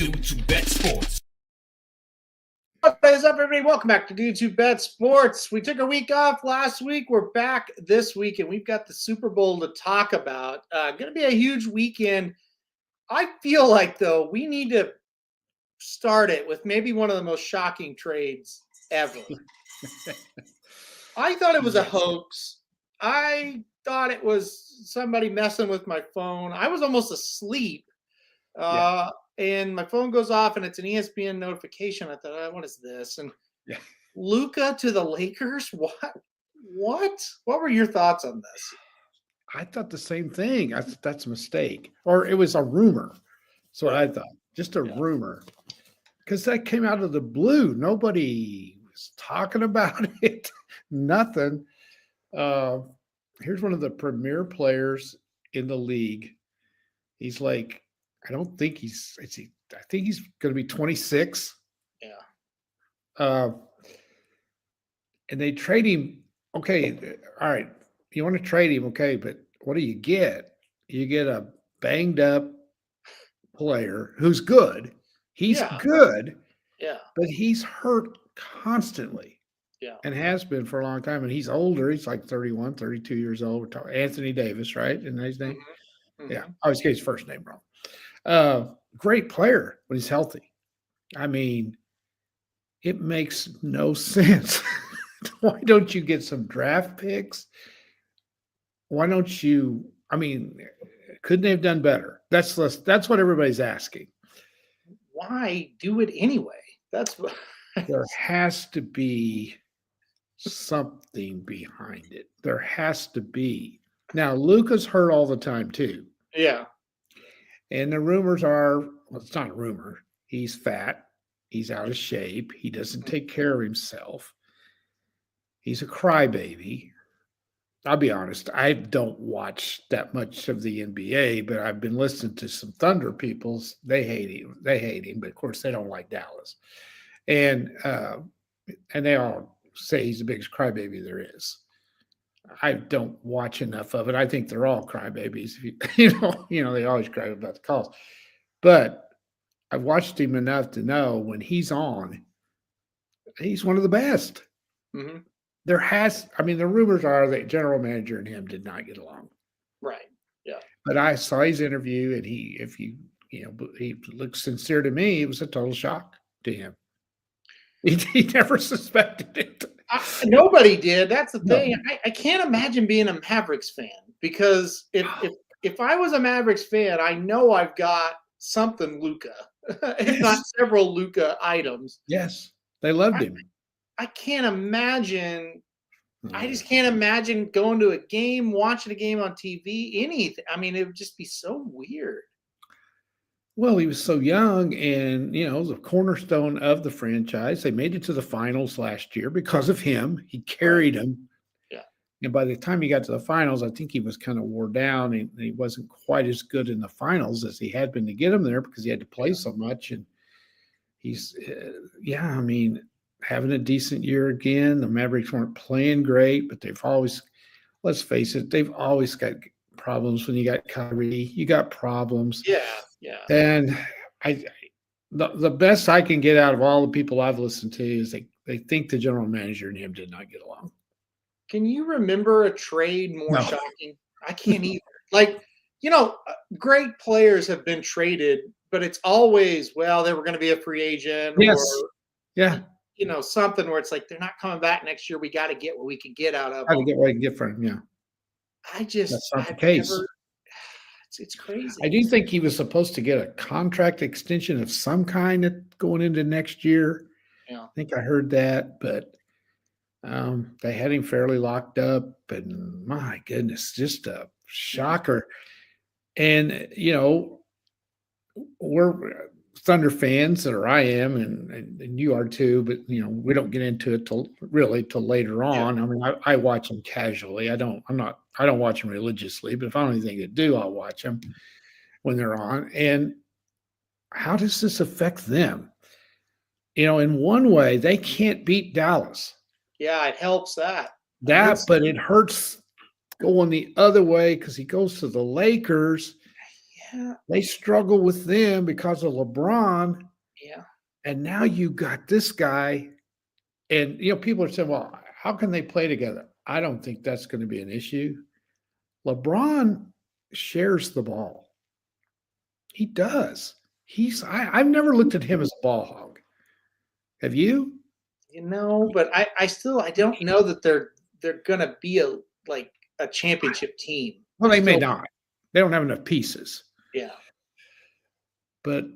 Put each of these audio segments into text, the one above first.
Dude to Bet Sports. What is up, everybody? Welcome back to Dude to Bet Sports. We took a week off last week. We're back this week, and we've got the Super Bowl to talk about. Going to be a huge weekend. I feel like, though, we need to start it with maybe one of the most shocking trades ever. I thought it was a hoax. I thought it was somebody messing with my phone. I was almost asleep. And my phone goes off and it's an ESPN notification. I thought, what is this? And Luka to the Lakers? What were your thoughts on this? I thought the same thing. That's a mistake. Or it was a rumor. That's what I thought. Just a rumor. Because that came out of the blue. Nobody was talking about it. Nothing. Here's one of the premier players in the league. He's like, I think he's going to be 26. Yeah. And they trade him. Okay. All right. You want to trade him. Okay. But what do you get? You get a banged up player who's good. He's good. Yeah. But he's hurt constantly. Yeah. And has been for a long time. And he's older. He's like 31, 32 years old. We're talking Anthony Davis, right? Isn't that his name? Mm-hmm. Yeah. I always get his first name wrong. Great player when he's healthy. I mean, it makes no sense. Why don't you get some draft picks? Why don't you? I mean, couldn't they have done better? That's what everybody's asking. Why do it anyway? That's what there has to be something behind it. There has to be. Now, Luka's hurt all the time too. Yeah. And the rumors are, well, it's not a rumor. He's fat. He's out of shape. He doesn't take care of himself. He's a crybaby. I'll be honest. I don't watch that much of the NBA, but I've been listening to some Thunder people. They hate him. But of course they don't like Dallas. And they all say he's the biggest crybaby there is. I don't watch enough of it. I think they're all crybabies. They always cry about the calls. But I've watched him enough to know when he's on, he's one of the best. Mm-hmm. The rumors are that general manager and him did not get along. Right. Yeah. But I saw his interview, and he looked sincere to me. It was a total shock to him. He never suspected it. Nobody did. That's the thing. I can't imagine being a Mavericks fan, because if I was a Mavericks fan, I know I've got something Luka, if not several Luka items. Yes, they loved him. I can't imagine. I just can't imagine going to a game, watching a game on TV, anything. I mean, it would just be so weird. Well, he was so young and, the cornerstone of the franchise. They made it to the finals last year because of him. He carried them. Yeah. And by the time he got to the finals, I think he was kind of wore down, and he wasn't quite as good in the finals as he had been to get him there because he had to play so much. And he's, having a decent year again. The Mavericks weren't playing great, but they've always, let's face it, they've always got problems. When you got Kyrie, you got problems. Yeah. Yeah. And the best I can get out of all the people I've listened to is they think the general manager and him did not get along. Can you remember a trade more shocking? I can't either. Great players have been traded, but it's always, they were going to be a free agent. Or, something where it's like, they're not coming back next year. We got to get what we can get out of them. Got to get what I can get from him, yeah. That's not the case. It's crazy. I do think he was supposed to get a contract extension of some kind going into next year. Yeah. I think I heard that, but they had him fairly locked up, and my goodness, just a shocker. And, we're Thunder fans, or I am, and you are too, but, we don't get into it till later on. Yeah. I mean, I watch them casually. I don't watch them religiously, but if I don't have anything to do, I'll watch them when they're on. And how does this affect them? In one way, they can't beat Dallas. Yeah, it helps that. But it hurts going the other way because he goes to the Lakers. Yeah. They struggle with them because of LeBron. Yeah. And now you got this guy. And, people are saying, well, how can they play together? I don't think that's going to be an issue. LeBron shares the ball. He does. I've never looked at him as a ball hog. Have you? But I don't know that they're gonna be a championship team. Well, they may not. They don't have enough pieces. Yeah. But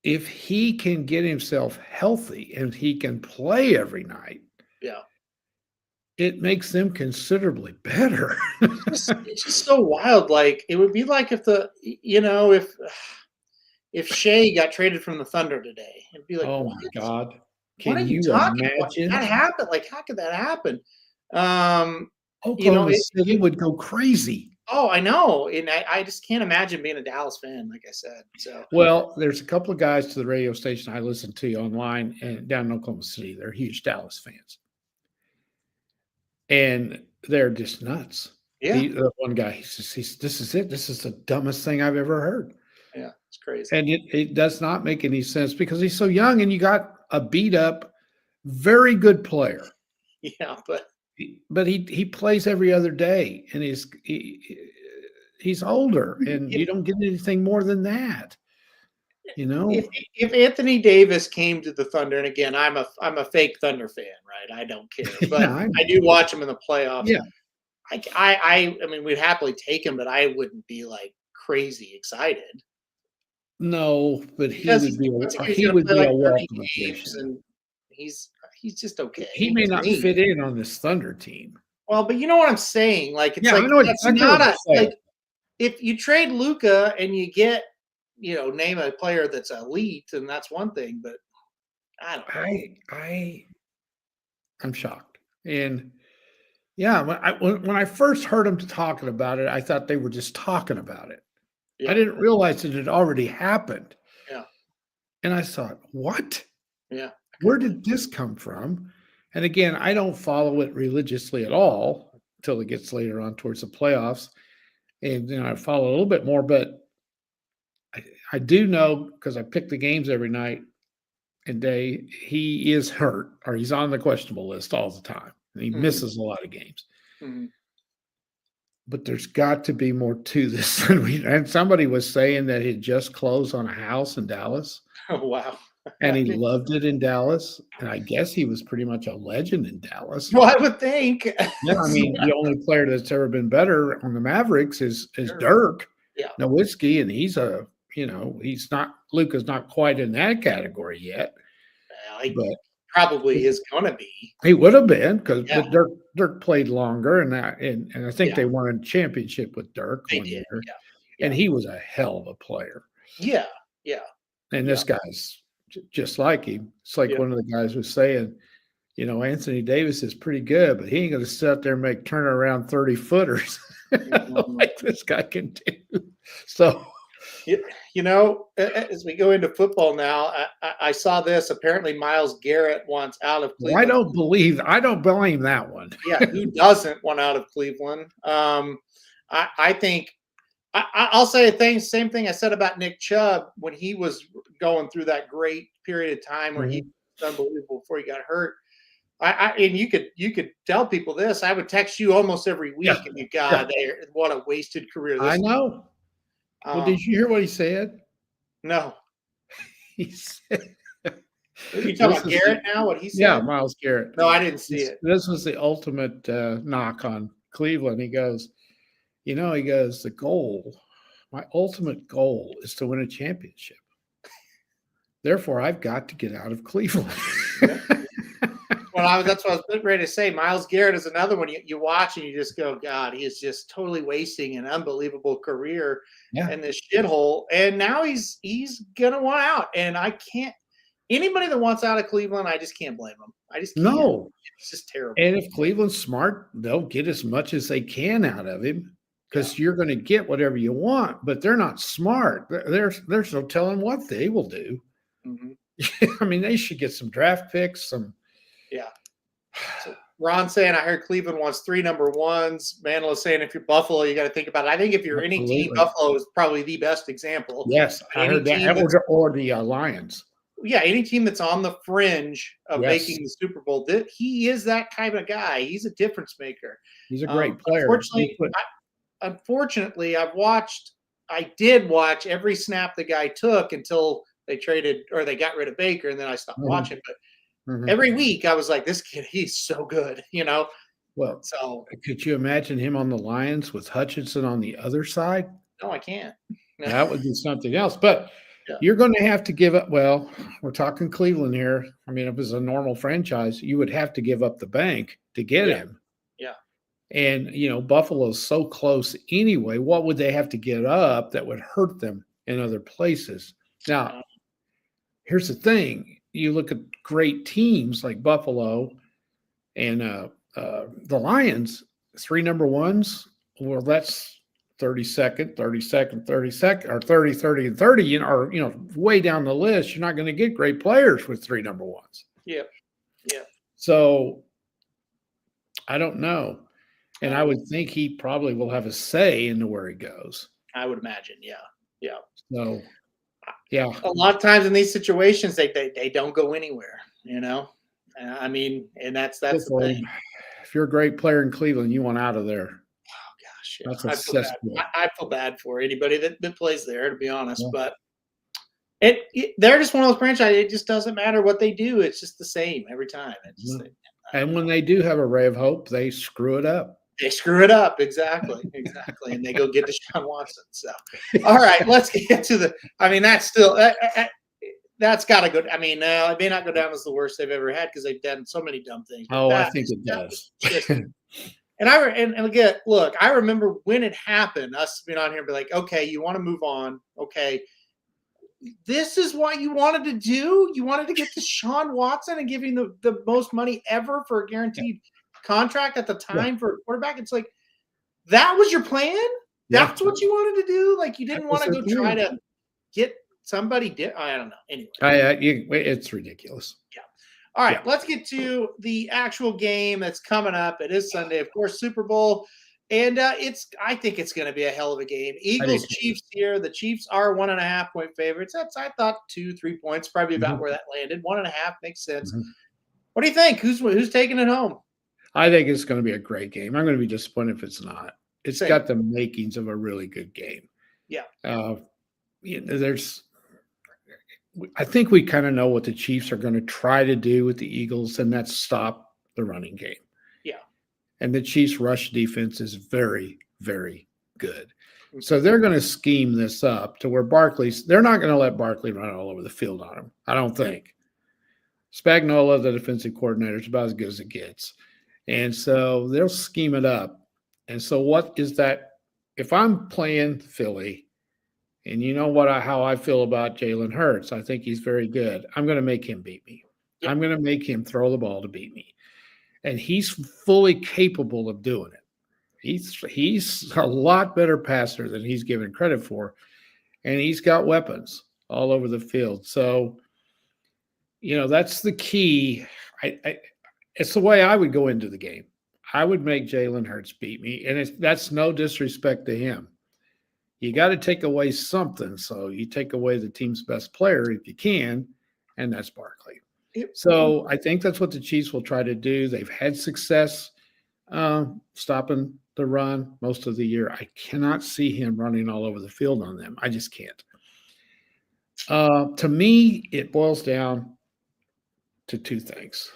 if he can get himself healthy and he can play every night, Yeah. it makes them considerably better. It's just so wild. Like it would be like if Shea got traded from the Thunder today, it'd be like, Oh what? my God. What are Can you you talking about? imagine? That happened. Like, how could that happen? Oklahoma City would go crazy. Oh, I know. And I just can't imagine being a Dallas fan, like I said. So well, there's a couple of guys to the radio station I listen to online and down in Oklahoma City. They're huge Dallas fans. And they're just nuts. Yeah. The one guy, he says, this is it. This is the dumbest thing I've ever heard. Yeah, it's crazy. And it does not make any sense because he's so young and you got a beat up, very good player. Yeah, but he plays every other day and he's older and you don't get anything more than that. If Anthony Davis came to the Thunder, and again, I'm a fake Thunder fan, right? I don't care, but Yeah, I do watch him in the playoffs. Yeah, I mean, we'd happily take him, but I wouldn't be like crazy excited. No, but he would be a welcome addition. And he's just okay. He may not fit in on this Thunder team. Well, but you know what I'm saying? Like it's like that's not like if you trade Luka and you get name a player that's elite, and that's one thing, but I don't know. I'm shocked. And yeah, when I first heard them talking about it, I thought they were just talking about it. Yeah. I didn't realize it had already happened. Yeah. And I thought, what? Yeah. Where did this come from? And again, I don't follow it religiously at all until it gets later on towards the playoffs. And I follow a little bit more, but I do know because I pick the games every night and day, he is hurt or he's on the questionable list all the time. And he misses a lot of games. Mm-hmm. But there's got to be more to this. And somebody was saying that he just closed on a house in Dallas. Oh, wow. And he loved it in Dallas. And I guess he was pretty much a legend in Dallas. Well, I would think. Yeah, I mean, the only player that's ever been better on the Mavericks is Dirk Nowitzki. And he's he's not, Luka's not quite in that category yet. But probably is going to be. He would have been because Dirk played longer, and I think they won a championship with Dirk one year. Yeah. And he was a hell of a player. Yeah, yeah. And this guy's just like him. It's like one of the guys was saying, Anthony Davis is pretty good, but he ain't going to sit out there and make turnaround 30-footers like this guy can do. So. As we go into football now, I saw this. Apparently, Myles Garrett wants out of Cleveland. I don't blame that one. Yeah, who doesn't want out of Cleveland? I think I'll say the same thing I said about Nick Chubb when he was going through that great period of time where he was unbelievable before he got hurt. And you could tell people this. I would text you almost every week, and you what a wasted career. I know. Well, did you hear what he said? No. He said. Are you talking about Garrett now? What he said? Yeah, Myles Garrett. No, I didn't see it. This was the ultimate knock on Cleveland. He goes, my ultimate goal is to win a championship. Therefore, I've got to get out of Cleveland. Well, that's what I was ready to say. Myles Garrett is another one you watch and you just go, God, he is just totally wasting an unbelievable career in this shithole. And now he's gonna want out. And I can't. Anybody that wants out of Cleveland, I just can't blame them. I just can't. No, it's just terrible. And if Cleveland's smart, they'll get as much as they can out of him because you're going to get whatever you want. But they're not smart. There's no telling what they will do. Mm-hmm. I mean, they should get some draft picks, some. Yeah. So Ron saying, I heard Cleveland wants 3 number ones. Manila saying, if you're Buffalo, you got to think about it. I think if you're any team, Absolutely. Buffalo is probably the best example. Yes, I Any heard that. team that's Or the Lions. yeah, any team that's on the fringe of Yes. making the Super Bowl, he is that kind of guy. He's a difference maker. He's a great player. Unfortunately, I did watch every snap the guy took until they traded or they got rid of Baker, and then I stopped watching. But every week I was like, this kid, he's so good, Well, So could you imagine him on the Lions with Hutchinson on the other side? no, I can't. That would be something else. But Yeah. you're going to have to give up. Well, we're talking Cleveland here. I mean, if it was a normal franchise, you would have to give up the bank to get him. Yeah. And, Buffalo's so close anyway. What would they have to get up that would hurt them in other places? Now, here's the thing. You look at great teams like Buffalo and the Lions, 3 number ones. Well, that's 32nd, 32nd, 32nd, or 30, 30, and 30, or way down the list. You're not going to get great players with 3 number ones. Yeah. So I don't know. And I would think he probably will have a say into where he goes. I would imagine. Yeah. So, yeah. A lot of times in these situations, they don't go anywhere, I mean, and that's the thing. If you're a great player in Cleveland, you want out of there. Oh gosh, That's a cesspool. I feel bad for anybody that plays there, to be honest. But they're just one of those franchises. It just doesn't matter what they do; it's just the same every time. And when they do have a ray of hope, they screw it up. They screw it up, exactly, and they go get Deshaun Watson. So, all right, let's get to the. I mean, that's still that's got to go. I mean, it may not go down as the worst they've ever had because they've done so many dumb things. I think it does. And again, look, I remember when it happened, us being on here and be like, okay, you want to move on. Okay. This is what you wanted to do? You wanted to get Deshaun Watson and give him the most money ever for a guaranteed contract at the time for a quarterback? It's like, that was your plan? That's what you wanted to do? Like, you didn't want to go try to get somebody I don't know. Anyway. It's ridiculous. Yeah. All right, let's get to the actual game that's coming up. It is Sunday, of course, Super Bowl. And I think it's going to be a hell of a game. Eagles, Chiefs here. The Chiefs are 1.5-point favorites. I thought 2-3 points, probably about where that landed. 1.5 makes sense. What do you think? Who's taking it home? I think it's going to be a great game. I'm going to be disappointed if it's not. It's got the makings of a really good game. Yeah. I think we kind of know what the Chiefs are going to try to do with the Eagles, and that's stop the running game. Yeah. And the Chiefs' rush defense is very, very good. So they're going to scheme this up to where they're not going to let Barkley run all over the field on them, I don't think. Spagnuolo, the defensive coordinator, is about as good as it gets. And so they'll scheme it up. And so what is that? If I'm playing Philly, and you know how I feel about Jalen Hurts, I think he's very good. I'm going to make him beat me. I'm going to make him throw the ball to beat me. And he's fully capable of doing it. He's a lot better passer than he's given credit for. And he's got weapons all over the field. So, that's the key. It's the way I would go into the game. I would make Jalen Hurts beat me. And that's no disrespect to him. You got to take away something. So you take away the team's best player if you can, and that's Barkley. So I think that's what the Chiefs will try to do. They've had success stopping the run most of the year. I cannot see him running all over the field on them. I just can't. To me, it boils down to 2 things.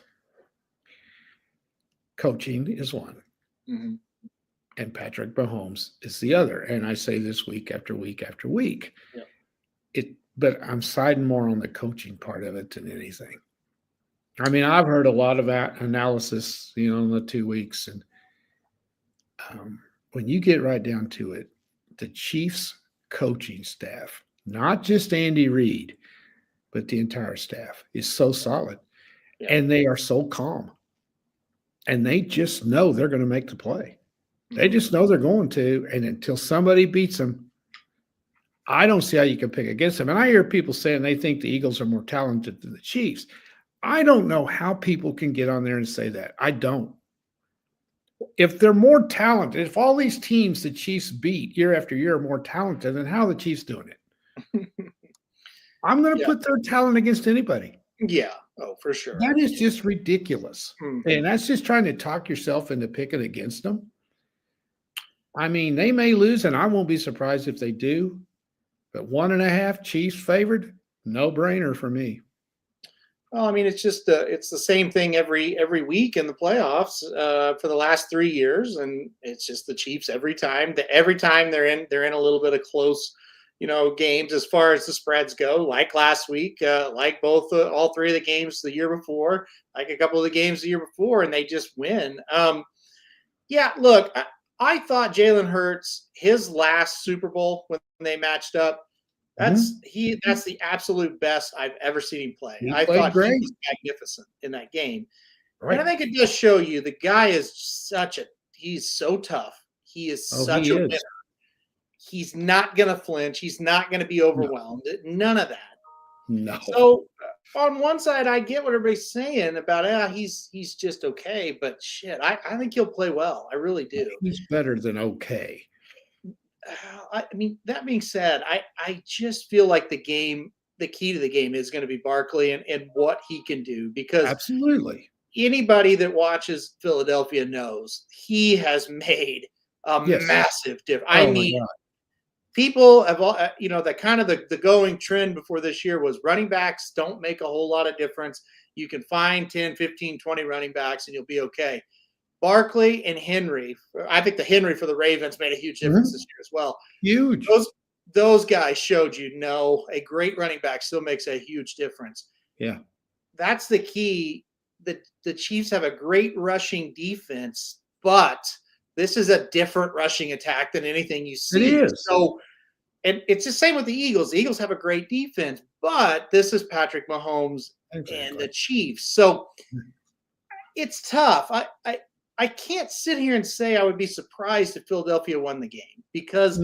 Coaching is one. And Patrick Mahomes is the other. And I say this week after week after week. But I'm siding more on the coaching part of it than anything. I mean, I've heard a lot of analysis, in the 2 weeks. And when you get right down to it, the Chiefs coaching staff, not just Andy Reid, but the entire staff is so solid. And they are so calm. And they just know they're going to make the play. They just know they're going to, and until somebody beats them, I don't see how you can pick against them. And I hear people saying they think the Eagles are more talented than the Chiefs. I don't know how people can get on there and say that. I don't. if they're more talented, if all these teams the Chiefs beat year after year are more talented, then how are the Chiefs doing it? I'm going to Yeah. put their talent against anybody. Yeah. Oh, for sure. That is just ridiculous. Mhm. And that's just trying to talk yourself into picking against them. I mean, they may lose, and I won't be surprised if they do. But 1.5 Chiefs favored, no brainer for me. Well, I mean, it's just it's the same thing every week in the playoffs for the last 3 years, and it's just the Chiefs every time. Every time they're in a little bit of close, games as far as the spreads go. Like last week, like both all three of the games the year before, like a couple of the games the year before, and they just win. Yeah, look, I thought Jalen Hurts, his last Super Bowl when they matched up, that's the absolute best I've ever seen him play. He I played thought great. he was magnificent in that game. Right. And I think it does show you the guy is he's so tough. He is such a winner. He's not going to flinch. He's not going to be overwhelmed. None of that. No. So on one side, I get what everybody's saying about, he's just okay, but shit, I think he'll play well. I really do. He's better than okay. I mean, that being said, I just feel like the key to the game is going to be Barkley and what he can do, because absolutely anybody that watches Philadelphia knows he has made a massive difference. I mean, people have all, that kind of the going trend before this year was running backs don't make a whole lot of difference. You can find 10, 15, 20 running backs and you'll be okay. Barkley and Henry, I think the Henry for the Ravens made a huge difference this year as well. Huge. Those guys showed a great running back still makes a huge difference. Yeah. That's the key. The Chiefs have a great rushing defense, but this is a different rushing attack than anything you see. It is. So, and it's the same with the Eagles. The Eagles have a great defense, but this is Patrick Mahomes and the Chiefs. So it's tough. I can't sit here and say I would be surprised if Philadelphia won the game, because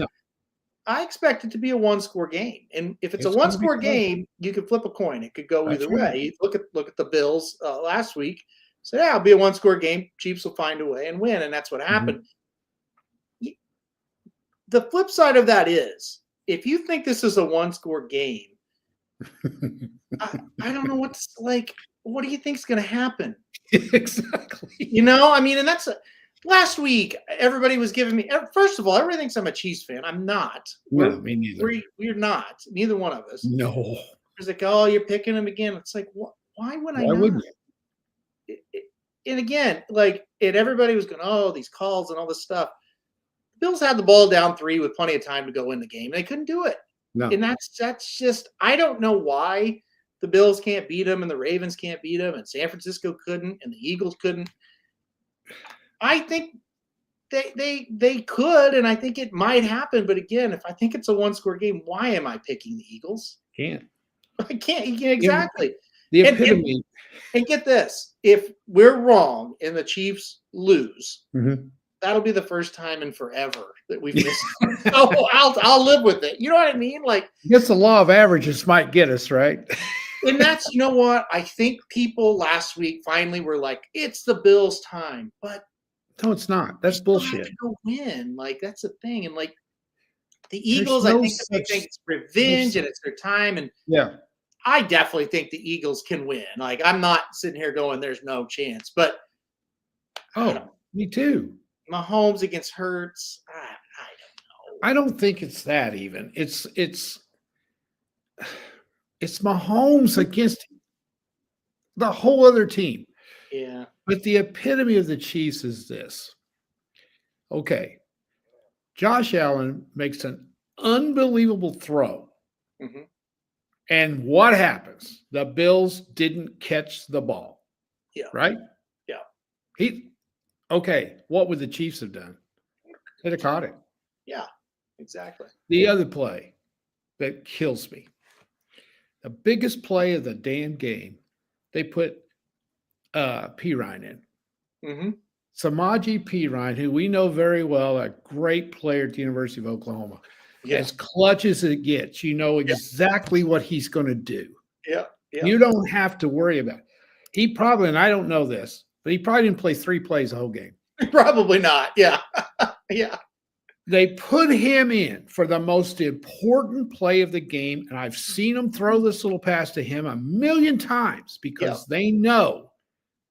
I expect it to be a one-score game. And if it's a one-score game, you could flip a coin. It could go either way. Look at the Bills last week. So, it'll be a one-score game. Chiefs will find a way and win, and that's what happened. The flip side of that is, if you think this is a one-score game, I don't know what do you think is going to happen? Exactly. I mean, and that's last week. Everybody was giving me. First of all, everybody thinks I'm a Chiefs fan. I'm not. No, me neither. We're not. Neither one of us. No. It's like, oh, you're picking them again. It's like, why would I not? Wouldn't you? And again, and everybody was going, oh, these calls and all this stuff. The Bills had the ball down 3 with plenty of time to go in the game. They couldn't do it. No. And that's just, I don't know why the Bills can't beat them and the Ravens can't beat them and San Francisco couldn't and the Eagles couldn't. I think they could, and I think it might happen. But again, if I think it's a one-score game, why am I picking the Eagles? Can't. I can't. Exactly. The epitome. And get this: if we're wrong and the Chiefs lose, that'll be the first time in forever that we've missed. So I'll live with it. You know what I mean? I guess the law of averages might get us, right? And that's, what? I think people last week finally were like, it's the Bills' time. But no, it's not. That's bullshit. Go win. That's the thing. And the Eagles, I think they think it's revenge and it's their time. And I definitely think the Eagles can win. I'm not sitting here going, there's no chance. But me too. Mahomes against Hurts, I don't know. I don't think it's that even. It's Mahomes against the whole other team. Yeah. But the epitome of the Chiefs is this. Okay. Josh Allen makes an unbelievable throw. And what happens? The Bills didn't catch the ball. Yeah. Right? Yeah. Okay. What would the Chiefs have done? They'd have caught it. Yeah, exactly. The other play that kills me. The biggest play of the damn game, they put Perine in. Samaje Perine, who we know very well, a great player at the University of Oklahoma. As clutch as it gets, you know exactly what he's going to do. Yeah. You don't have to worry about it. He probably, and I don't know this, but he probably didn't play 3 plays the whole game. Probably not. Yeah. Yeah. They put him in for the most important play of the game, and I've seen them throw this little pass to him a million times because they know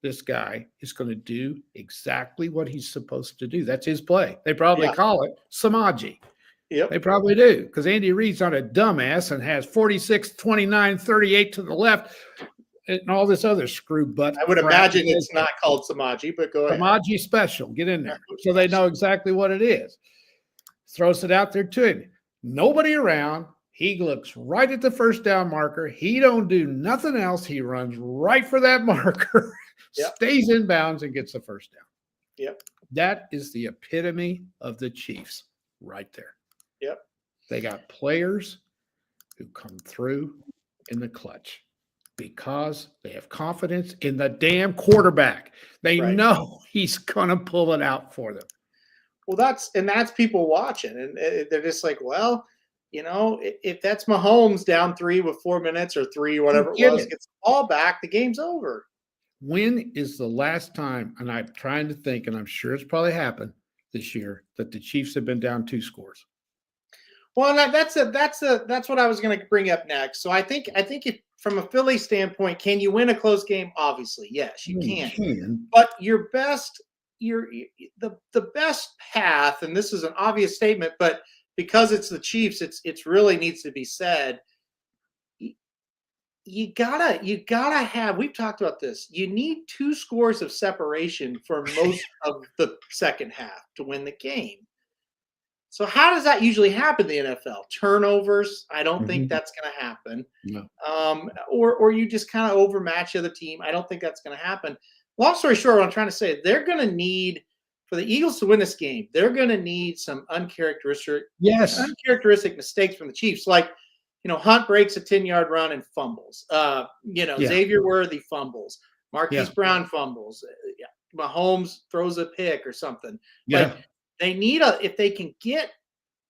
this guy is going to do exactly what he's supposed to do. That's his play. They probably call it Samaji. Yep. They probably do because Andy Reid's not a dumbass and has 46, 29, 38 to the left and all this other screw butt. I would imagine it's not called Samaji, but go ahead. Samaji special. Get in there. So they know exactly what it is. Throws it out there to him. Nobody around. He looks right at the first down marker. He don't do nothing else. He runs right for that marker, stays in bounds, and gets the first down. Yep. That is the epitome of the Chiefs right there. Yep. They got players who come through in the clutch because they have confidence in the damn quarterback. They know he's going to pull it out for them. Well, that's people watching, and they're just like, well, you know, if that's Mahomes down 3 with 4 minutes or 3, whatever it was, gets the ball back, the game's over. When is the last time, and I'm trying to think, and I'm sure it's probably happened this year, that the Chiefs have been down 2 scores? Well, that's what I was going to bring up next. So I think if from a Philly standpoint, can you win a close game? Obviously, yes, you can. But your best, the best path, and this is an obvious statement, but because it's the Chiefs, it's really needs to be said. You gotta have. We've talked about this. You need 2 scores of separation for most of the second half to win the game. So how does that usually happen in the NFL? Turnovers? I don't think that's going to happen. No. Or you just kind of overmatch the other team. I don't think that's going to happen. Long story short, what I'm trying to say, they're going to need, for the Eagles to win this game, they're going to need some uncharacteristic mistakes from the Chiefs. Like, you know, Hunt breaks a 10-yard run and fumbles. Xavier Worthy fumbles. Marquise Brown fumbles. Mahomes throws a pick or something. Like, they need if they can get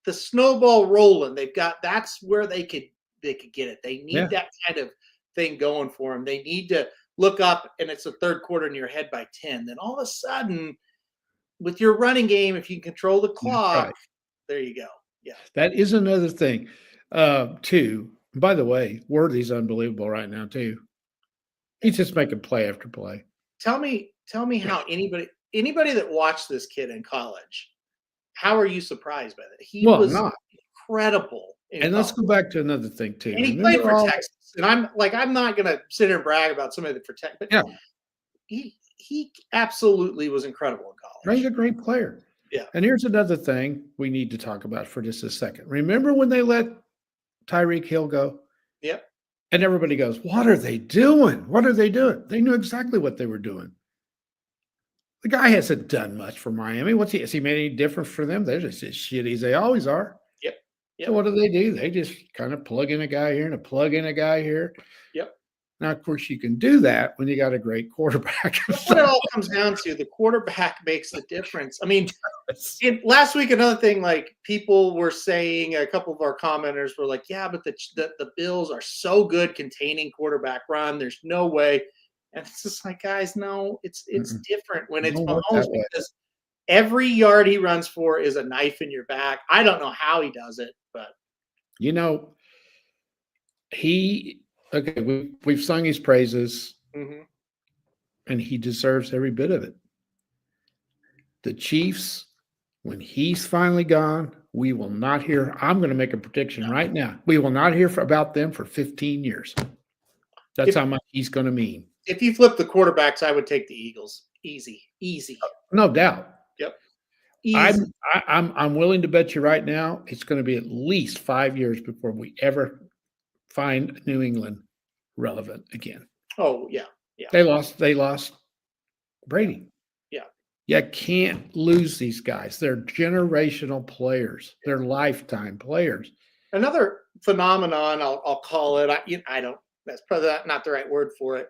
the snowball rolling, that's where they could get it. They need that kind of thing going for them. They need to look up and it's the third quarter and you're ahead by 10. Then all of a sudden, with your running game, if you can control the clock, there you go. Yeah. That is another thing, too. By the way, Worthy's unbelievable right now, too. He's just making play after play. Tell me how anybody that watched this kid in college, how are you surprised by that? He was incredible. And let's go back to another thing too. And he played for Texas. And I'm not going to sit here and brag about somebody that for Texas, but he absolutely was incredible in college. He's a great player. Yeah. And here's another thing we need to talk about for just a second. Remember when they let Tyreek Hill go? Yep. And everybody goes, "What are they doing? What are they doing?" They knew exactly what they were doing. The guy hasn't done much for Miami. Has he made any difference for them? They're just as shitty as they always are. Yep. So what do? They just kind of plug in a guy here and a plug in a guy here. Yep. Now, of course, you can do that when you got a great quarterback. That's what it all comes down to. The quarterback makes the difference. I mean, last week, another thing, like people were saying, a couple of our commenters were like, yeah, but the Bills are so good containing quarterback run. There's no way. And it's just like, guys, no, it's different when it's Mahomes because every yard he runs for is a knife in your back. I don't know how he does it, but we've sung his praises, and he deserves every bit of it. The Chiefs, when he's finally gone, we will not hear. I'm going to make a prediction right now. We will not hear about them for 15 years. That's how much he's going to mean. If you flip the quarterbacks, I would take the Eagles. Easy. No doubt. Yep. Easy. I'm willing to bet you right now it's going to be at least 5 years before we ever find New England relevant again. Oh, yeah. They lost Brady. Yeah. You can't lose these guys. They're generational players. They're lifetime players. Another phenomenon, I'll call it. I don't. That's probably not the right word for it.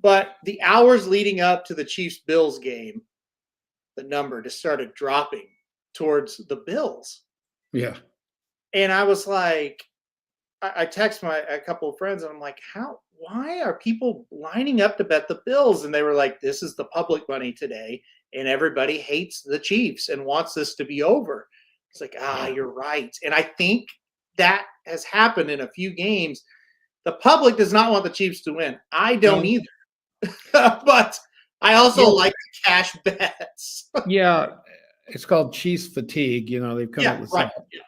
But the hours leading up to the Chiefs-Bills game, the number just started dropping towards the Bills. Yeah. And I was like, I text a couple of friends, and I'm like, why are people lining up to bet the Bills? And they were like, this is the public money today. and everybody hates the Chiefs and wants this to be over. It's like, you're right. And I think that has happened in a few games. The public does not want the Chiefs to win. I don't either. But I also like the cash bets. Yeah, it's called Chiefs fatigue. They've come up with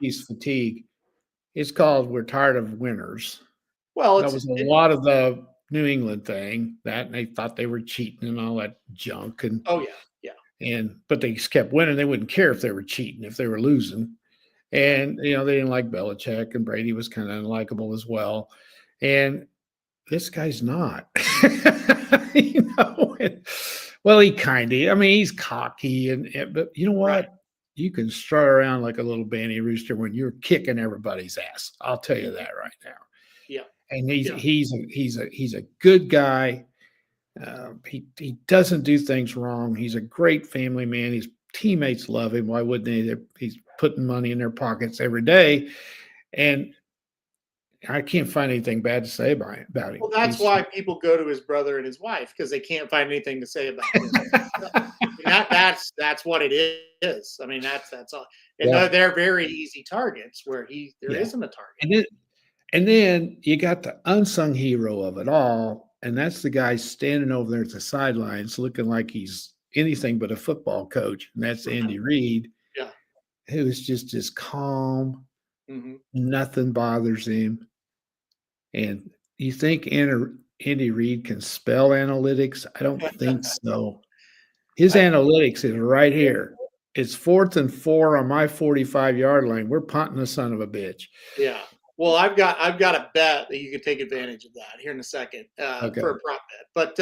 Chiefs fatigue. It's called we're tired of winners. Well, that was a lot of the New England thing, and they thought they were cheating and all that junk. And but they just kept winning. They wouldn't care if they were cheating, if they were losing. And they didn't like Belichick, and Brady was kind of unlikable as well. And this guy's not. Well, he kind of. I mean, he's cocky, but you know what? Right. You can strut around like a little banty rooster when you're kicking everybody's ass. I'll tell you that right now. Yeah. And he's a good guy. He doesn't do things wrong. He's a great family man. His teammates love him. Why wouldn't they? He's putting money in their pockets every day, and I can't find anything bad to say about him. Well, that's why people go to his brother and his wife, because they can't find anything to say about him. That's what it is. I mean, that's all. And they're very easy targets where there isn't a target. And then you got the unsung hero of it all, and that's the guy standing over there at the sidelines looking like he's anything but a football coach, and that's Andy Reid. Yeah. Who is just as calm. Mm-hmm. Nothing bothers him. And you think Andy Reid can spell analytics? I don't think so. His analytics is right here. It's 4th and 4 on my 45-yard line. We're punting the son of a bitch. Yeah. Well, I've got a bet that you can take advantage of that here in a second for a prop bet. But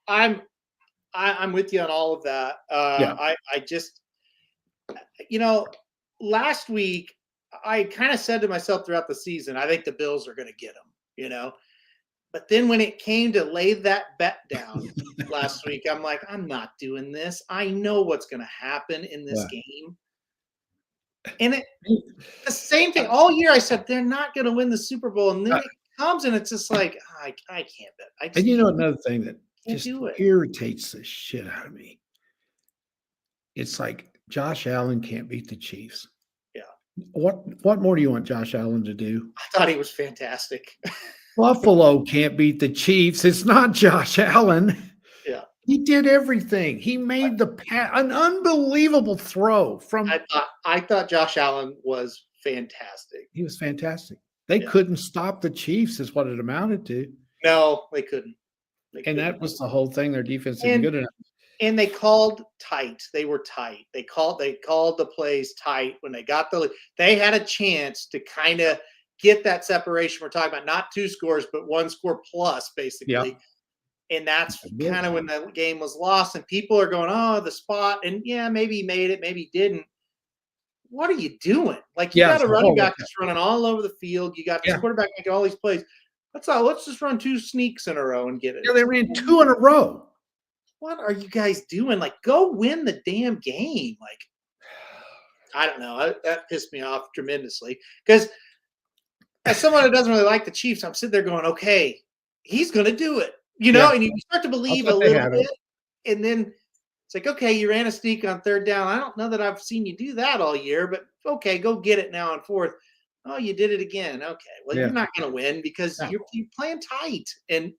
I'm with you on all of that. I just, last week I kind of said to myself throughout the season, I think the Bills are going to get them, But then when it came to lay that bet down last week, I'm like, I'm not doing this. I know what's going to happen in this game. And the same thing all year. I said they're not going to win the Super Bowl, and then it comes, and it's just like I can't bet. And another thing that just irritates the shit out of me. It's like Josh Allen can't beat the Chiefs. Yeah. What more do you want Josh Allen to do? I thought he was fantastic. Buffalo can't beat the Chiefs. It's not Josh Allen. Yeah. He did everything. He made an unbelievable throw from. I thought Josh Allen was fantastic. He was fantastic. They couldn't stop the Chiefs, is what it amounted to. No, they couldn't. That was the whole thing. Their defense isn't good enough. And they called tight. They were tight. They called the plays tight when they got they had a chance to kind of get that separation we're talking about, not 2 scores, but 1 score plus, basically. Yeah. And that's kind of when the game was lost. And people are going, oh, the spot. And maybe he made it, maybe he didn't. What are you doing? Like, you got a running back that's running all over the field. You got this quarterback making all these plays. Let's just run 2 sneaks in a row and get it. Yeah, they ran 2 in a row. What are you guys doing? Like, go win the damn game. Like, I don't know. That pissed me off tremendously. Because as someone who doesn't really like the Chiefs, I'm sitting there going, okay, he's going to do it. And you start to believe a little bit. And then it's like, okay, you ran a sneak on 3rd down. I don't know that I've seen you do that all year, but okay, go get it now on 4th. Oh, you did it again. Okay. Well, you're not going to win because you're playing tight. And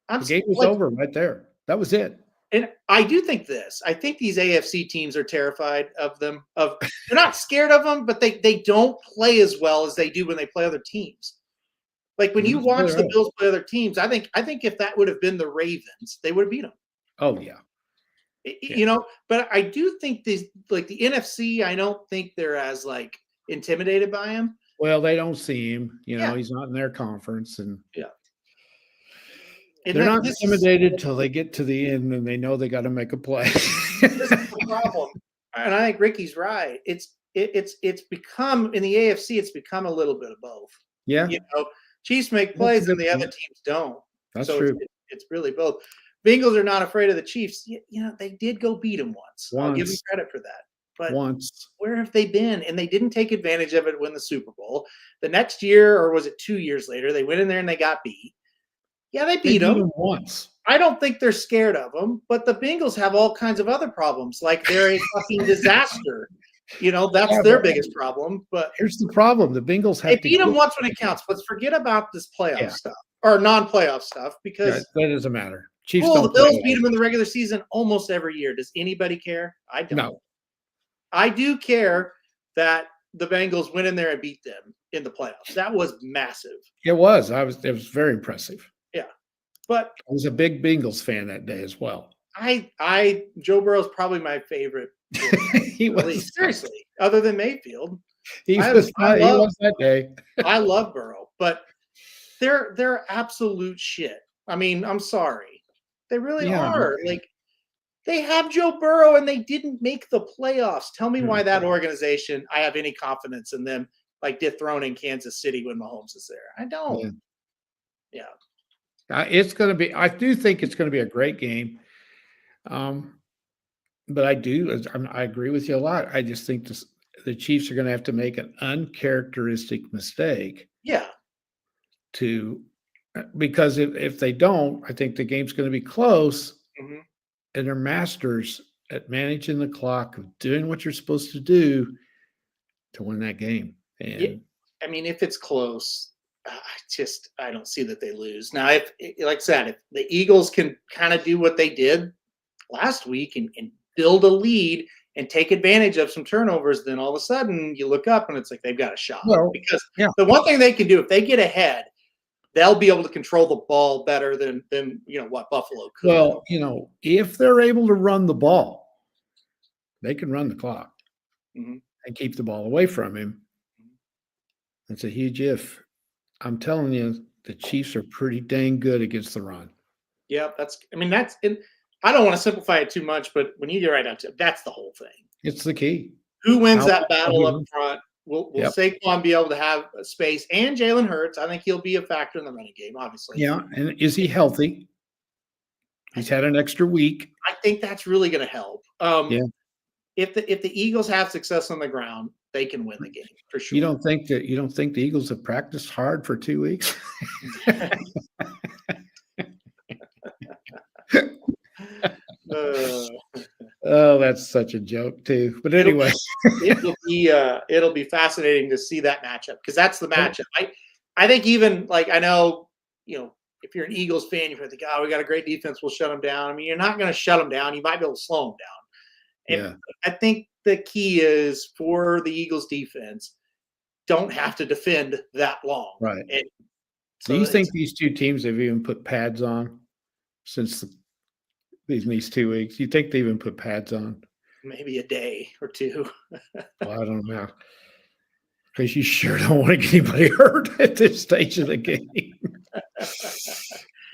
the game was over right there. That was it. And I do think this. I think these AFC teams are terrified of them. They're not scared of them, but they don't play as well as they do when they play other teams. Like when you watch the Bills play other teams, I think if that would have been the Ravens, they would have beat them. Oh yeah. But I do think the NFC, I don't think they're as intimidated by him. Well, they don't see him. He's not in their conference, and and they're not intimidated till they get to the end and they know they got to make a play. This is the problem, and I think Ricky's right. It's become in the AFC. It's become a little bit of both. Yeah. Chiefs make plays and the other teams don't. That's true. It's really both. Bengals are not afraid of the Chiefs. They did go beat them once. I'll give you credit for that. But where have they been? And they didn't take advantage of it when the Super Bowl. The next year, or was it 2 years later, they went in there and they got beat. Yeah, they beat them once. I don't think they're scared of them, but the Bengals have all kinds of other problems. Like they're a fucking disaster. That's Yeah, their but biggest problem. But here's the problem: the Bengals they have to beat them get. once when it counts. Let's forget about this playoff Yeah, stuff or non-playoff stuff yeah, because that doesn't matter. Chiefs the don't play Bills at beat all. them in the regular season almost every year. Does anybody care? I don't. No, I do care that the Bengals went in there and beat them in the playoffs. That was massive. it was. It was very impressive. Yeah. But I was a big Bengals fan that day as well. Joe Burrow's probably my favorite. He was Seriously, other than Mayfield. he I was love that day. I love Burrow, but they're absolute shit. I mean, I'm sorry. They really Yeah. are. Like they have Joe Burrow and they didn't make the playoffs. Tell me why that organization, I have any confidence in them like dethroning Kansas City when Mahomes is there. I don't. Yeah. It's going to be. I do think it's going to be a great game. But I agree with you a lot. I just think the Chiefs are going to have to make an uncharacteristic mistake. Yeah. Because if they don't, I think the game's going to be close, Mm-hmm. and they're masters at managing the clock, of doing what you're supposed to do to win that game. And yeah. I mean, if it's close, I don't see that they lose. Now, if like I said, if the Eagles can kind of do what they did last week and build a lead and take advantage of some turnovers, then all of a sudden you look up and it's like they've got a shot. Because the one thing they can do, if they get ahead, they'll be able to control the ball better than what Buffalo could. Well, if they're able to run the ball, they can run the clock and keep the ball away from him. It's a huge if. I'm telling you, the Chiefs are pretty dang good against the run. Yeah, I don't want to simplify it too much, but when you get right down to it, that's the whole thing. It's the key. Who wins that battle up front? Will Saquon be able to have space? And Jalen Hurts, I think he'll be a factor in the running game, obviously. Yeah, and is he healthy? He's had an extra week. I think that's really going to help. If the Eagles have success on the ground, they can win the game for sure. You don't think the Eagles have practiced hard for 2 weeks? Oh, that's such a joke too. But anyway, it'll be fascinating to see that matchup because that's the matchup. I think even like I know if you're an Eagles fan, you're thinking, oh, we got a great defense, we'll shut them down. I mean, you're not going to shut them down. You might be able to slow them down. And I think the key is for the Eagles defense, don't have to defend that long. Right. And do you think these two teams have even put pads on since these 2 weeks? You think they even put pads on? Maybe a day or two. Well, I don't know. Because you sure don't want to get anybody hurt at this stage of the game.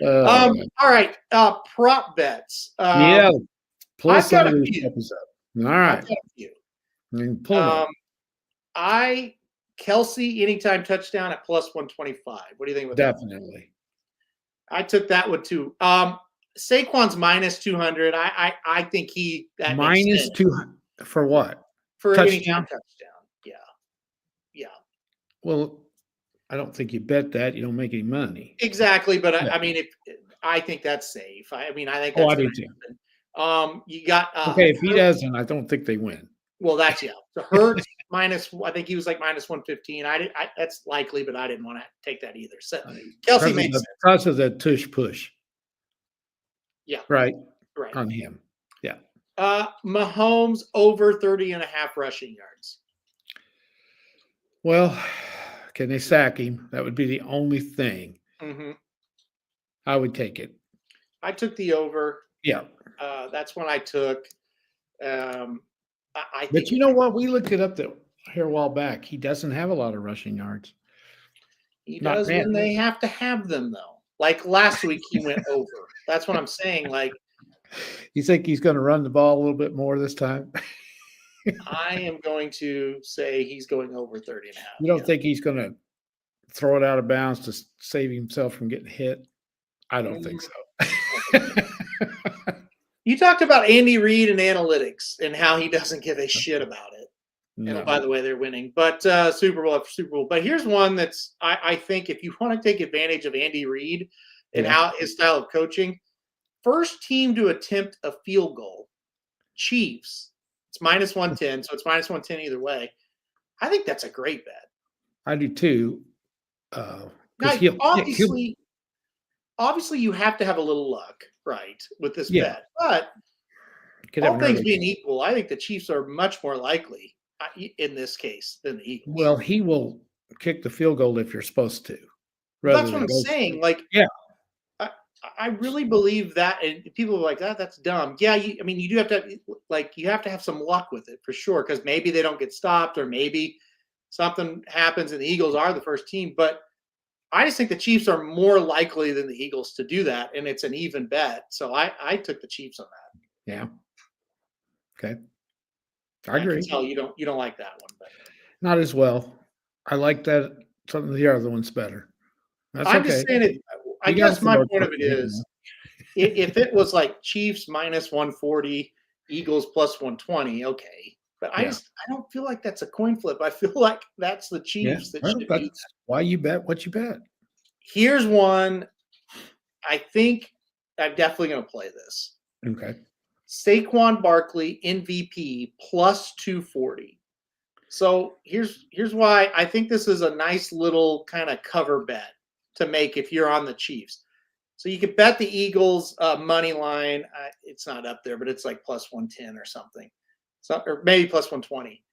All right. Prop bets. Plus some of these episodes. All right. Kelsey anytime touchdown at plus 125. What do you think about that? Definitely. I took that one too. Saquon's minus 200. I think that minus 200 for what? For touchdown. Yeah. Well, I don't think you bet that. You don't make any money. Exactly, but I mean, I think that's safe. I think that's I do too. You got okay. If he doesn't, I don't think they win. Well, that's The Hurts minus. I think he was like minus 115. That's likely, but I didn't want to take that either. So Kelsey makes sense because of the tush push. Yeah. Right. On him. Yeah. Mahomes over 30.5 rushing yards. Well, can they sack him? That would be the only thing. Mm-hmm. I would take it. I took the over. Yeah. That's when I took. But you know what? We looked it up here a while back. He doesn't have a lot of rushing yards. He does when they have to have them, though. Like last week, he went over. That's what I'm saying. Like, you think he's going to run the ball a little bit more this time? I am going to say he's going over 30.5. You don't think he's going to throw it out of bounds to save himself from getting hit? I don't think so. You talked about Andy Reid and analytics and how he doesn't give a shit about it. No. And by the way, they're winning. But Super Bowl after Super Bowl. But here's one that's I think if you want to take advantage of Andy Reid and how his style of coaching, First team to attempt a field goal, Chiefs. It's minus 110, so it's minus 110 either way. I think that's a great bet. I do too. Now, Because he'll obviously, you have to have a little luck, right, with this Yeah. bet. But could have all an things early being equal, I think the Chiefs are much more likely in this case than the Eagles. Well, he will kick the field goal if you're supposed to, rather That's what than I'm go for saying. it. Like, Yeah. I really believe that, and people are like, "That's dumb." Yeah, I mean, you do have to you have to have some luck with it for sure, because maybe they don't get stopped, or maybe something happens and the Eagles are the first team. But I just think the Chiefs are more likely than the Eagles to do that, and it's an even bet. So I took the Chiefs on that. Yeah. Okay. I I can agree. tell you don't like that one, but Not as well. I like that. Some of the other one's better. That's I'm okay. just saying it. I You got guess some my more point of it cooking, is, if it was like Chiefs minus 140, Eagles plus 120, okay. But Yeah. I don't feel like that's a coin flip. I feel like that's the Yeah. Chiefs that Well, should be. that's why you bet what you bet. Here's one. I think I'm definitely going to play this. Okay. Saquon Barkley MVP plus 240. So here's why I think this is a nice little kind of cover bet to make if you're on the Chiefs. So you could bet the Eagles money line. It's not up there, but it's like plus 110 or something. So, or maybe plus 120.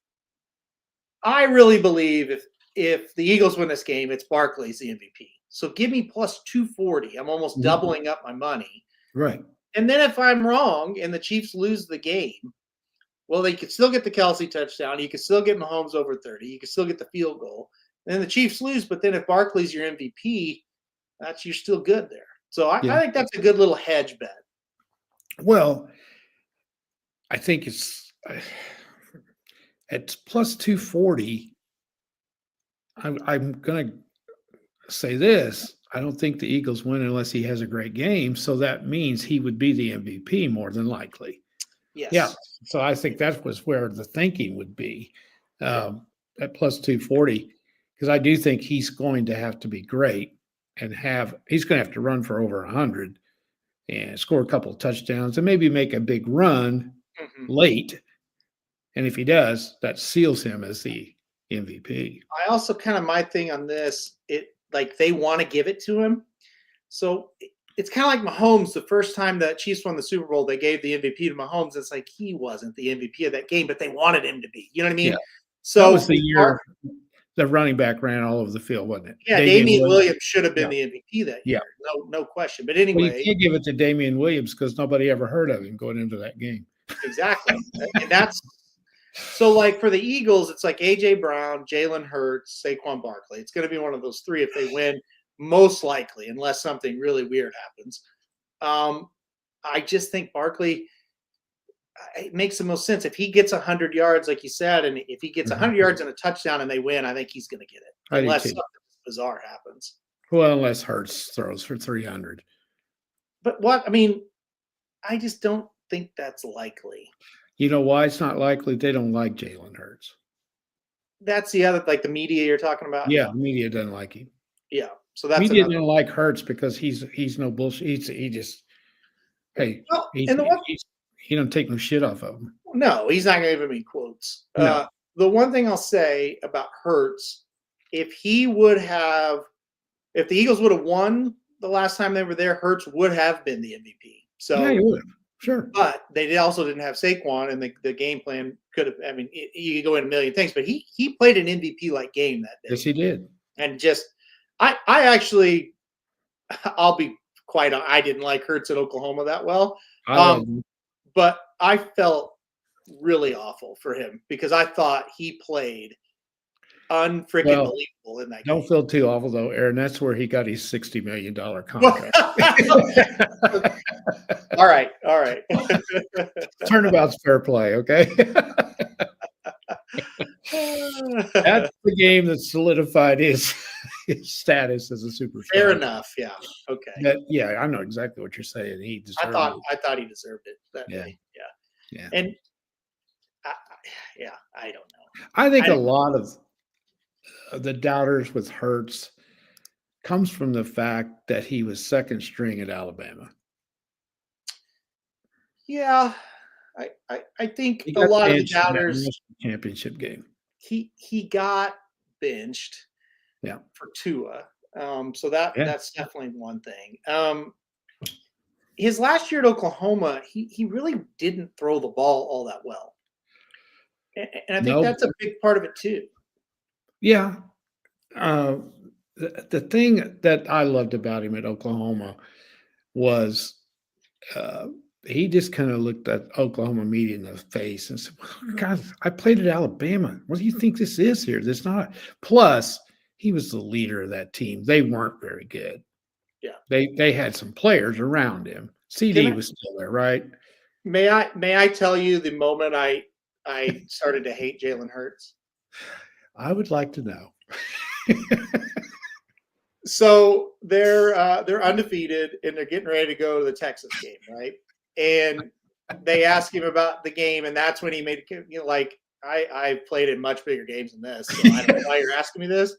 I really believe if the Eagles win this game, it's Barkley's the MVP. So give me plus 240. I'm almost doubling up my money. Right. And then if I'm wrong and the Chiefs lose the game, well, they could still get the Kelsey touchdown. You could still get Mahomes over 30. You could still get the field goal. And then the Chiefs lose, but then if Barkley's your MVP, you're still good there. So I think that's a good little hedge bet. Well, I think it's at plus 240. I'm going to say this. I don't think the Eagles win unless he has a great game. So that means he would be the MVP more than likely. Yes. Yeah. So I think that was where the thinking would be at plus 240, because I do think he's going to have to be great and he's going to have to run for over 100 and score a couple of touchdowns and maybe make a big run late. And if he does, that seals him as the MVP. I also kind of, my thing on this, they want to give it to him. So it's kind of like Mahomes. The first time that Chiefs won the Super Bowl, they gave the MVP to Mahomes. It's like he wasn't the MVP of that game, but they wanted him to be. You know what I mean? Yeah. So that was the year the running back ran all over the field, wasn't it? Yeah, Damian Williams should have been the MVP that year. Yeah. No question. But anyway, you can't give it to Damian Williams because nobody ever heard of him going into that game. Exactly. And that's so, like, for the Eagles, it's like AJ Brown, Jalen Hurts, Saquon Barkley. It's going to be one of those three if they win, most likely, unless something really weird happens. I just think Barkley, it makes the most sense. If he gets 100 yards, like you said, and if he gets 100 yards and a touchdown and they win, I think he's going to get it, unless something bizarre happens. Well, unless Hurts throws for 300. But I just don't think that's likely. You know why it's not likely? They don't like Jalen Hurts. That's the other, like the media you're talking about? Yeah, the media doesn't like him. Yeah. So that's media don't like Hurts because he's no bullshit. He just, hey, he don't take no shit off of him. No, he's not going to give me quotes. No. The one thing I'll say about Hurts, if the Eagles would have won the last time they were there, Hurts would have been the MVP. So yeah, he would have. Sure. But they also didn't have Saquon, and the game plan could have, you could go in a million things, but he played an MVP-like game that day. Yes, he did. And just, I actually, I'll be quite, I didn't like Hurts at Oklahoma that well. But I felt really awful for him because I thought he played unfreaking believable in that game. Don't feel too awful though, Aaron. That's where he got his $60 million contract. All right. Turnabout's fair play, okay? That's the game that solidified his status as a superstar. Fair enough. Yeah. Okay. Yeah, I know exactly what you're saying. He deserved I thought he deserved it that day. Yeah. And I don't know. I think a lot of the doubters with Hurts comes from the fact that he was second string at Alabama. Yeah, I think He a got lot of the benched in that doubters national championship game. he got benched Yeah. for Tua. So Yeah. that's definitely one thing. His last year at Oklahoma, he really didn't throw the ball all that well, and I think No. that's a big part of it too. Yeah. Uh, the thing that I loved about him at Oklahoma was uh, he just kind of looked at Oklahoma media in the face and said, well, "Guys, I played at Alabama. What do you think this is here? This not." Plus, he was the leader of that team. They weren't very good. Yeah. They had some players around him. Can CD I was still there, right? may I tell you the moment I started to hate Jalen Hurts? I would like to know. So they're undefeated and they're getting ready to go to the Texas game, right? And they ask him about the game, and that's when he made like I played in much bigger games than this, so I don't know why you're asking me this.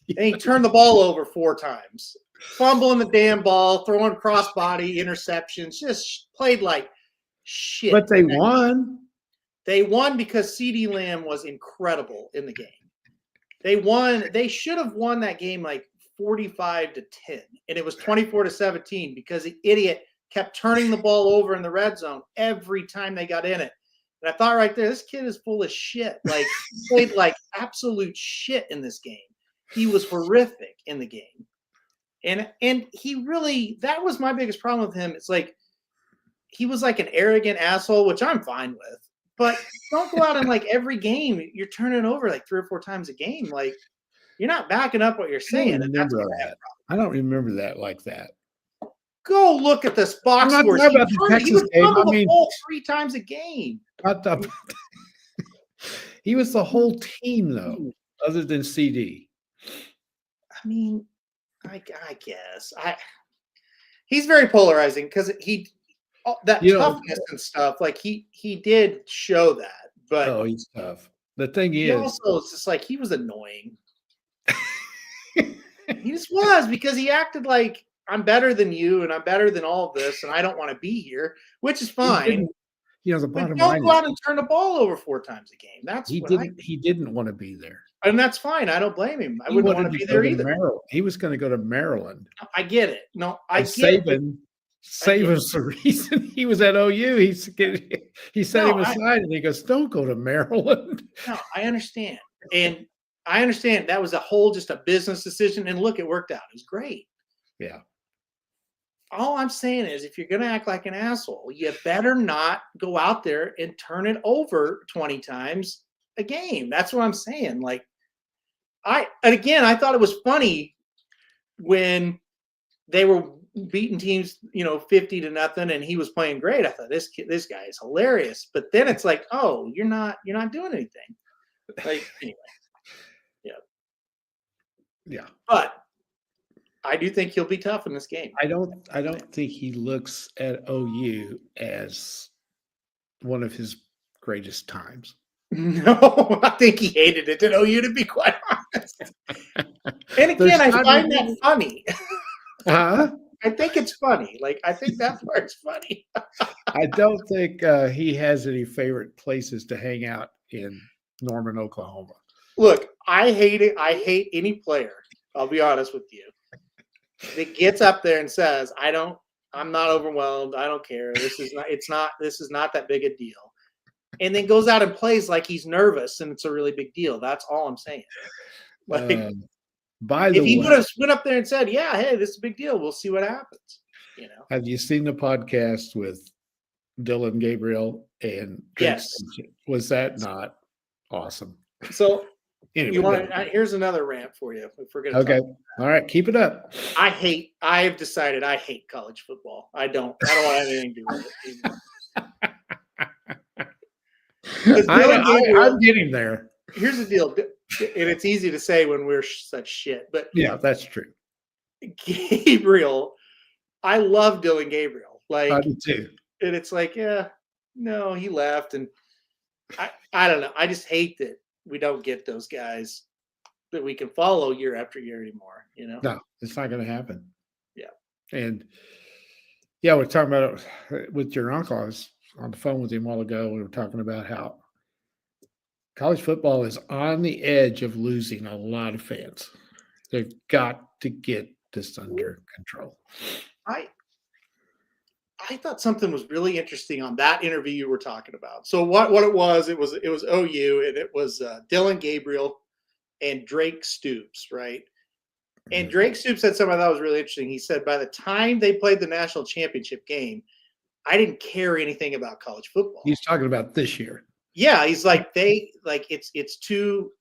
And he turned the ball over 4 times, fumbling the damn ball, throwing crossbody interceptions, just played like shit. But they won. They won because CD Lamb was incredible in the game. They won. They should have won that game like 45-10, and it was 24-17 because the idiot kept turning the ball over in the red zone every time they got in it. And I thought right there, this kid is full of shit. Like he played like absolute shit in this game. He was horrific in the game. And he really, that was my biggest problem with him. It's like he was like an arrogant asshole, which I'm fine with. But don't go out and like every game you're turning over like 3 or 4 times a game. Like you're not backing up what you're I don't saying. And that's remember what I have. that. I don't remember that like that. Go look at this box I'm not scores. talking about the He Texas would game. I fumble the mean, ball 3 times a game. not the, he was the whole team, though, other than CD. I mean, I guess he's very polarizing because that You know, toughness and stuff. Like he did show that, but oh, he's tough. The thing he is, also it's just like he was annoying. He just was because he acted like I'm better than you and I'm better than all of this and I don't want to be here, which is he fine. didn't, the But bottom don't line go is out and turn the ball over 4 times a game. That's he what didn't want to be there. and that's fine. I don't blame him. I He wouldn't want wanted to to be go there to either. Maryland. He was going to go to Maryland. I get it. No, I And get it. Saban's the reason he was at OU. He set No, him aside and he goes, "Don't go to Maryland." no, I understand. And I understand that was just a business decision. And look, it worked out. It was great. Yeah. All I'm saying is if you're going to act like an asshole, you better not go out there and turn it over 20 times a game. That's what I'm saying. Like, I thought it was funny when they were beating teams, 50-0, and he was playing great. I thought this guy is hilarious. But then it's like, oh, you're not doing anything. Like anyway, yeah, Yeah. but I do think he'll be tough in this game. I don't think he looks at OU as one of his greatest times. No, I think he hated it at OU, to be quite honest. And again, I find that funny. Huh? I think it's funny. Like, I think that part's funny. I don't think he has any favorite places to hang out in Norman, Oklahoma. Look, I hate it. I hate any player. I'll be honest with you. That gets up there and says, I'm not overwhelmed. I don't care. This is not that big a deal. And then goes out and plays like he's nervous and it's a really big deal. That's all I'm saying. Like, if he would have went up there and said, yeah, hey, this is a big deal, we'll see what happens. Have you seen the podcast with Dylan Gabriel and yes? Was that not awesome? So anyway, here's another rant for you. If we're gonna okay, all right, keep it up. I've decided I hate college football. I don't want anything to do with it anymore. I'm getting there. Here's the deal, and it's easy to say when we're such shit, but yeah, that's true. Gabriel, I love Dylan Gabriel. Like, I do too. And it's like, yeah, no, he left, and I don't know. I just hate that we don't get those guys that we can follow year after year anymore. No, it's not going to happen. Yeah, and Yeah, we're talking about it with your uncle. I was on the phone with him a while ago. We were talking about how college football is on the edge of losing a lot of fans. They've got to get this under control. I I thought something was really interesting on that interview you were talking about. So what it was OU, and it was Dillon Gabriel and Drake Stoops, right? And Drake Stoops said something I thought was really interesting. He said by the time they played the national championship game, I didn't care anything about college football. He's talking about this year. Yeah, he's like it's too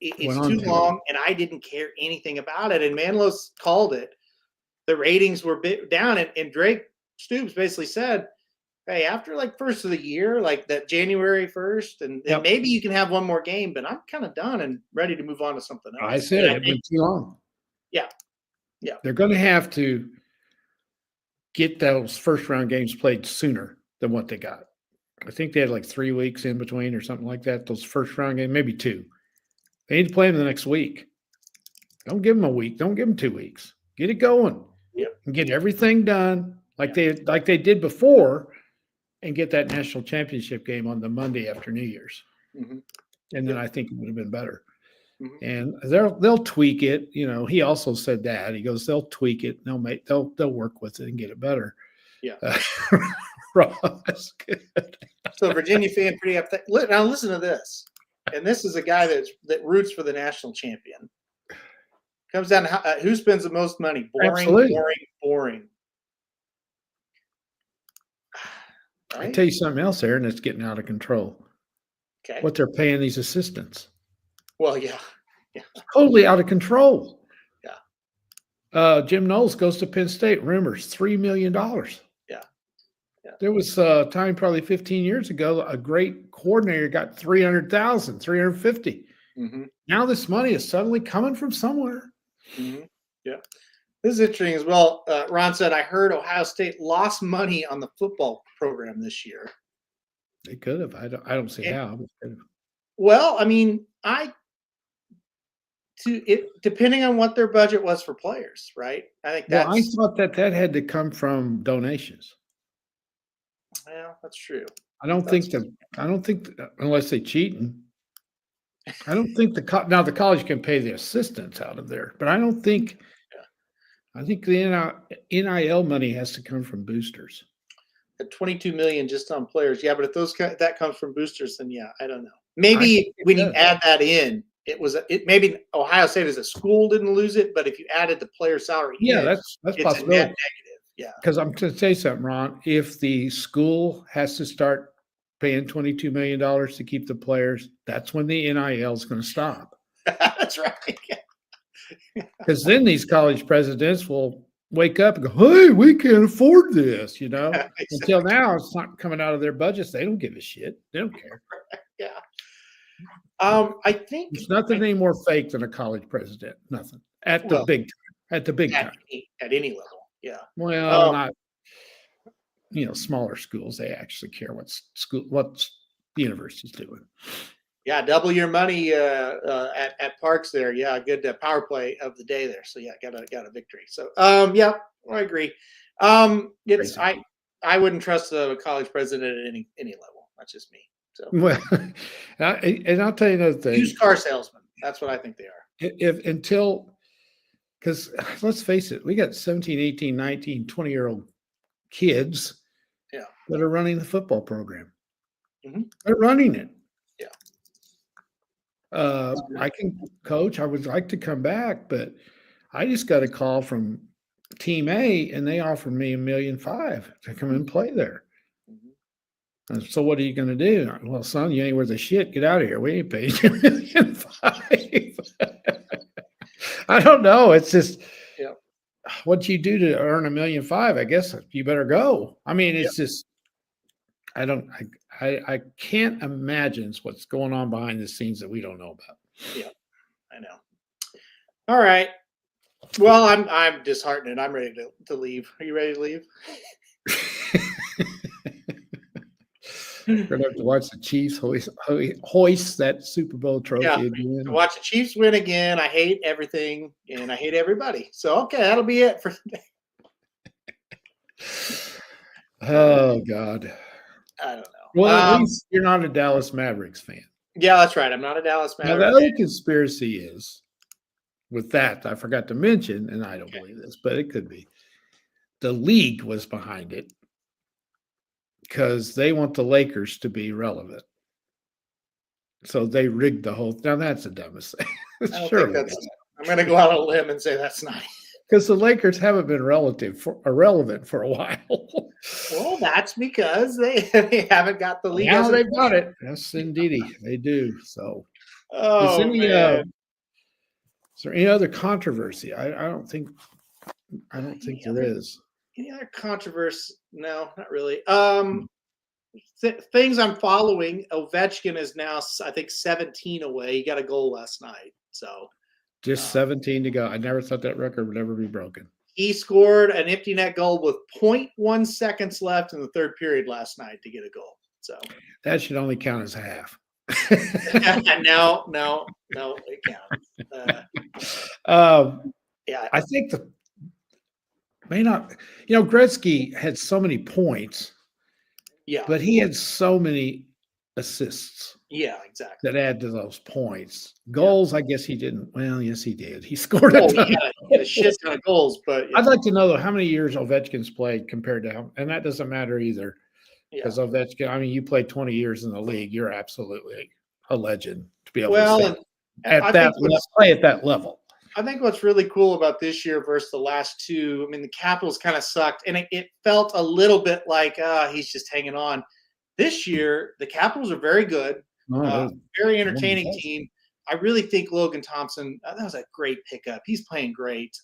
long, and I didn't care anything about it. And Manlos called it. The ratings were down, and Drake Stoops basically said, "Hey, after like first of the year, like that January 1st, and maybe you can have one more game, but I'm kind of done and ready to move on to something else." I said it went too long. Yeah. They're going to have to get those first round games played sooner than what they got. I think they had like 3 weeks in between or something like that. Those first round games, maybe 2. They need to play them the next week. Don't give them a week. Don't give them 2 weeks. Get it going. And get everything done like they did before, and get that national championship game on the Monday after New Year's. Mm-hmm. And then I think it would have been better. Mm-hmm. And they'll tweak it. You know, he also said that. He goes, they'll tweak it. They'll work with it and get it better. Yeah. Ross, good. So Virginia fan pretty upset. Now listen to this. And this is a guy that roots for the national champion. Comes down to who spends the most money. Boring. Right? I tell you something else, Aaron, that's getting out of control. Okay. What they're paying these assistants. Well, yeah. Totally out of control. Yeah. Jim Knowles goes to Penn State. Rumors, $3 million. Yeah. There was a time probably 15 years ago, a great coordinator got $300,000, $350,000. Mm-hmm. Now this money is suddenly coming from somewhere. Mm-hmm. Yeah. This is interesting as well. Ron said, I heard Ohio State lost money on the football program this year. They could have. I don't see how. Well, I mean, depending on what their budget was for players, right? I think that's. Well, I thought that had to come from donations. Well, that's true. I don't think unless they cheating. I don't think now the college can pay the assistants out of there, but I don't think. I think the NIL money has to come from boosters. At $22 million just on players, yeah. But if that comes from boosters, then yeah, I don't know. Maybe when you add that in, maybe Ohio State as a school didn't lose it, but if you added the player salary, that's it's possible. A net negative. Yeah, because I'm going to say something, Ron. If the school has to start paying $22 million to keep the players, that's when the NIL is going to stop. That's right. Because then these college presidents will wake up and go, hey, we can't afford this, Exactly. Until now, it's not coming out of their budgets. They don't give a shit. They don't care. Yeah. I think there's nothing any more fake than a college president. Nothing. At the big time. At any level. Yeah. Well, not smaller schools. They actually care what the university's doing. Yeah, double your money at Parks there. Yeah, good power play of the day there. So yeah, got a victory. So yeah, I agree. I wouldn't trust a college president at any level. That's just me. So well, and I'll tell you another thing. Used car salesman. That's what I think they are. Because let's face it, we got 17, 18, 19, 20-year-old kids that are running the football program. Mm-hmm. They're running it. Yeah. I can coach. I would like to come back, but I just got a call from Team A, and they offered me $1.5 million to come and play there. Mm-hmm. So what are you going to do? Well, son, you ain't worth a shit. Get out of here. We ain't paying you $1.5 million. I don't know. It's just what you do to earn $1.5 million. I guess you better go. I mean, it's just. I can't imagine what's going on behind the scenes that we don't know about. Yeah, I know. All right. Well, I'm disheartened. I'm ready to leave. Are you ready to leave? We're going to have to watch the Chiefs hoist that Super Bowl trophy again. To watch the Chiefs win again. I hate everything, and I hate everybody. So, okay, that'll be it for today. Oh God. I don't know. Well, at least you're not a Dallas Mavericks fan. Yeah, that's right. I'm not a Dallas Now, the Mavericks other fan. conspiracy is with that, I forgot to mention, and I don't Okay. believe this, but it could be. The league was behind it because they want the Lakers to be relevant. So they rigged the whole. Now that's the dumbest thing. I don't think Surely that's. not. I'm going to go out on a limb and say that's not. Because the Lakers haven't been irrelevant for a while. Well, that's because they haven't got the league. Now as a- they've got it. Yes, indeedy, they do. So, is Oh any man. is there any other controversy? I don't think Any there other- is. Any other controversy? No, not really. Things I'm following. Ovechkin is now, I think, 17 away. He got a goal last night. So Just 17 to go. I never thought that record would ever be broken. he scored an empty net goal with 0.1 seconds left in the third period last night to get a goal. So That should only count as half. no, it counts. Yeah, I think the may not. Gretzky had so many points, yeah, but he had so many assists yeah, exactly. that add to those points. Goals, I guess he didn't. Well, yes, he did. He scored a Oh, ton. he had a shit ton of goals, but I'd like to know though how many years Ovechkin's played compared to him, and that doesn't matter either. yeah. Because Ovechkin, I mean, you played 20 years in the league, you're absolutely a legend to be able Well, to stay and I at that think what's- play at that level. I think what's really cool about this year versus the last two, I mean, the Capitals kind of sucked, and it felt a little bit like he's just hanging on. This year, the Capitals are very good, No, very entertaining wonderful. team. I really think Logan Thompson, that was a great pickup. He's playing great.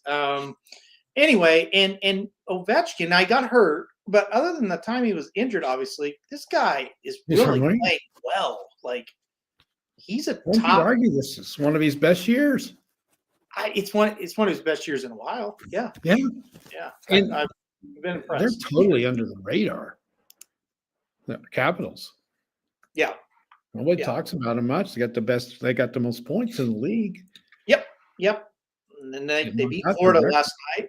Anyway, and Ovechkin, I got hurt, but other than the time he was injured, obviously, this guy is He's really hungry. playing well. Like, he's a won't you top. argue this is one of his best years? It's one of his best years in a while. Yeah, Yeah, yeah. And I've been they're impressed. totally under the radar. The Capitals. Yeah, Nobody Yeah. talks about them much. They got the most points in the league. yep. And then they And beat that's Florida correct. last night.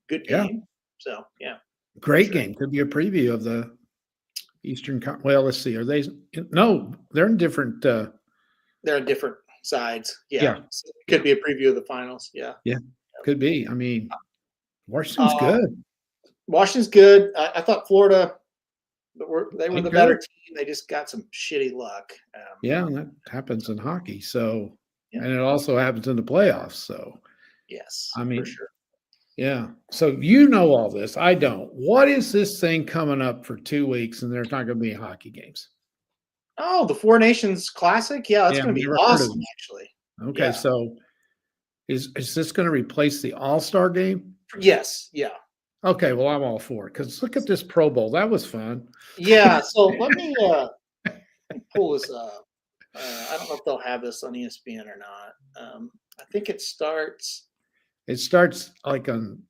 Good Yeah. game. So yeah, Great Sure. game. Could be a preview of the Eastern. Well, let's see. Are they? No, they're in different. they're on different sides. Yeah, Yeah. So it could be a preview of the finals. Yeah. Could be. I mean, Washington's good. Washington's good. I thought Florida they were They the good. better team. They just got some shitty luck. Yeah, and that happens in hockey. So, Yeah. and it also happens in the playoffs. So, Yes, I mean, for sure. yeah. So you know all this. I don't. What is this thing coming up for 2 weeks, and there's not going to be hockey games? Oh, the Four Nations Classic. Yeah, that's Yeah, going to I've be never heard of awesome. it. Actually, Okay, Yeah. so is this going to replace the All-Star game? yes, yeah. Okay, well, I'm all for it because look at this Pro Bowl. That was fun. Yeah, so let me pull this up. I don't know if they'll have this on ESPN or not. I think it starts. It starts like on.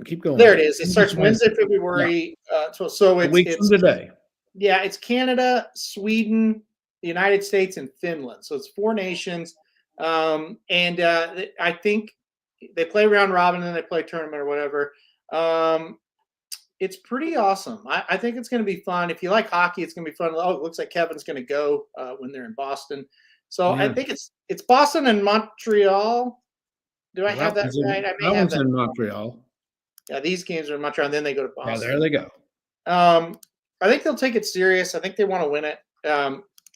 Keep going. There it is. It starts Wednesday, February. So A it's week from today. yeah, it's Canada, Sweden, the United States, and Finland. So it's four nations, and I think they play round robin and then they play tournament or whatever. It's pretty awesome. I think it's going to be fun. If you like hockey, it's going to be fun. Oh, it looks like Kevin's going to go when they're in Boston. So I Yeah. think it's Boston and Montreal. Do I Well, have that one's in- right? I may that have one's that. in Montreal. Yeah, these games are in Montreal, and then they go to Yeah, Boston. there they go. I think they'll take it serious. I think they want to win it.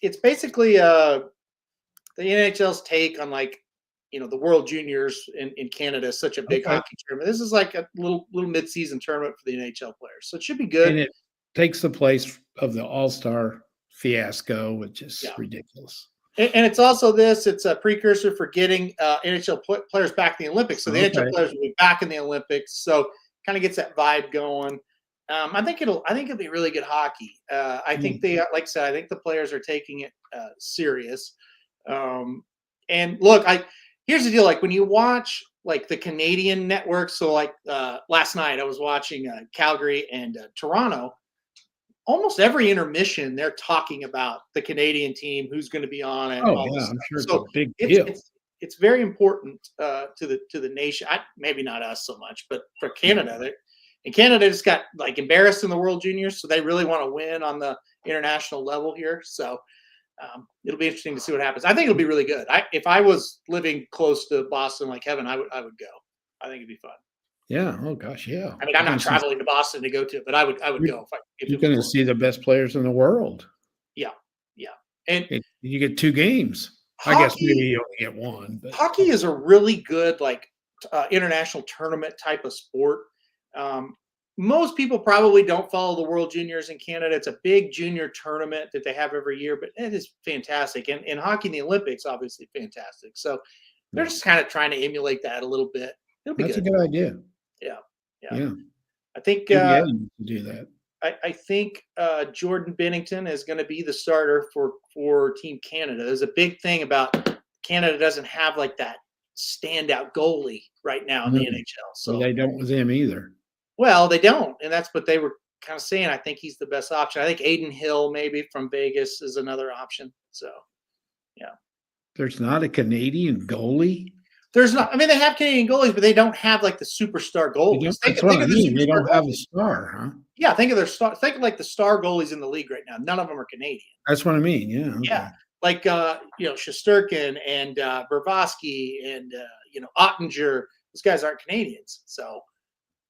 It's basically the NHL's take on the World Juniors in Canada is such a big Okay. hockey tournament. This is like a little mid-season tournament for the NHL players, so it should be good. And it takes the place of the All-Star fiasco, which is Yeah. ridiculous. And it's also it's a precursor for getting NHL players back in the Olympics. So the NHL Okay. players will be back in the Olympics. So kind of gets that vibe going. I think it'll be really good hockey. I think they, like I said, I think the players are taking it serious. And look, here's the deal. Like when you watch like the Canadian networks, so like last night I was watching Calgary and Toronto. Almost every intermission, they're talking about the Canadian team, who's going to be on it. Oh all yeah, this I'm stuff. sure it's So a big deal. it's very important to the nation. Maybe not us so much, but for Canada, And Canada just got like embarrassed in the World Juniors, so they really want to win on the international level here. So it'll be interesting to see what happens. I think it'll be really good. If I was living close to Boston like Kevin, I would go. I think it'd be fun. Yeah. Oh gosh, yeah. I mean, I'm not traveling to Boston to go to it, but I would go if you're going to see the best players in the world. Yeah, yeah. And you get 2 games. Hockey, I guess maybe you only get 1. But hockey is a really good like international tournament type of sport. Most people probably don't follow the World Juniors in Canada. It's a big junior tournament that they have every year, but it is fantastic. And in hockey, in the Olympics, obviously fantastic. So they're just kind of trying to emulate that a little bit. It'll be that's good. a good idea. Yeah. I think you do that. I think Jordan Bennington is going to be the starter for Team Canada. There's a big thing about Canada doesn't have like that standout goalie right now in the NHL. So they don't with him either. Well, they don't, and that's what they were kind of saying. I think he's the best option. I think Aiden Hill, maybe from Vegas, is another option. So, yeah. There's not a Canadian goalie? There's not. I mean, they have Canadian goalies, but they don't have like the superstar goalies. That's what I mean. They don't have a star, huh? Yeah, think of their star. Think of like the star goalies in the league right now. None of them are Canadian. That's what I mean. Yeah. Okay. Yeah, like Shesterkin and Bravosky and Ottinger. Those guys aren't Canadians, so.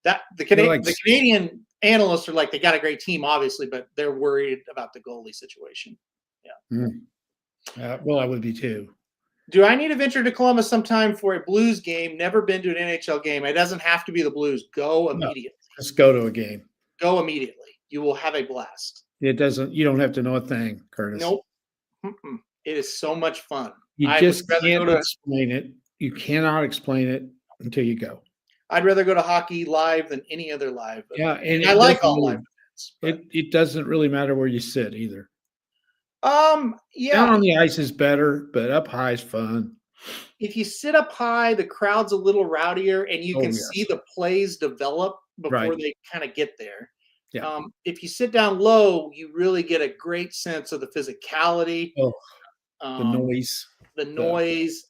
That the Canadian analysts are like they got a great team, obviously, but they're worried about the goalie situation. Yeah. Well, I would be too. Do I need to venture to Columbus sometime for a Blues game? Never been to an NHL game. It doesn't have to be the Blues. Go immediately. Just go to a game. Go immediately. You will have a blast. It doesn't. You don't have to know a thing, Curtis. Nope. It is so much fun. You just can't explain it. You cannot explain it until you go. I'd rather go to hockey live than any other live. Yeah, and I like all live events. It doesn't really matter where you sit either. Yeah. Down on the ice is better, but up high is fun. If you sit up high, the crowd's a little rowdier, and you can see the plays develop before they kind of get there. Yeah. If you sit down low, you really get a great sense of the physicality. Oh, the noise.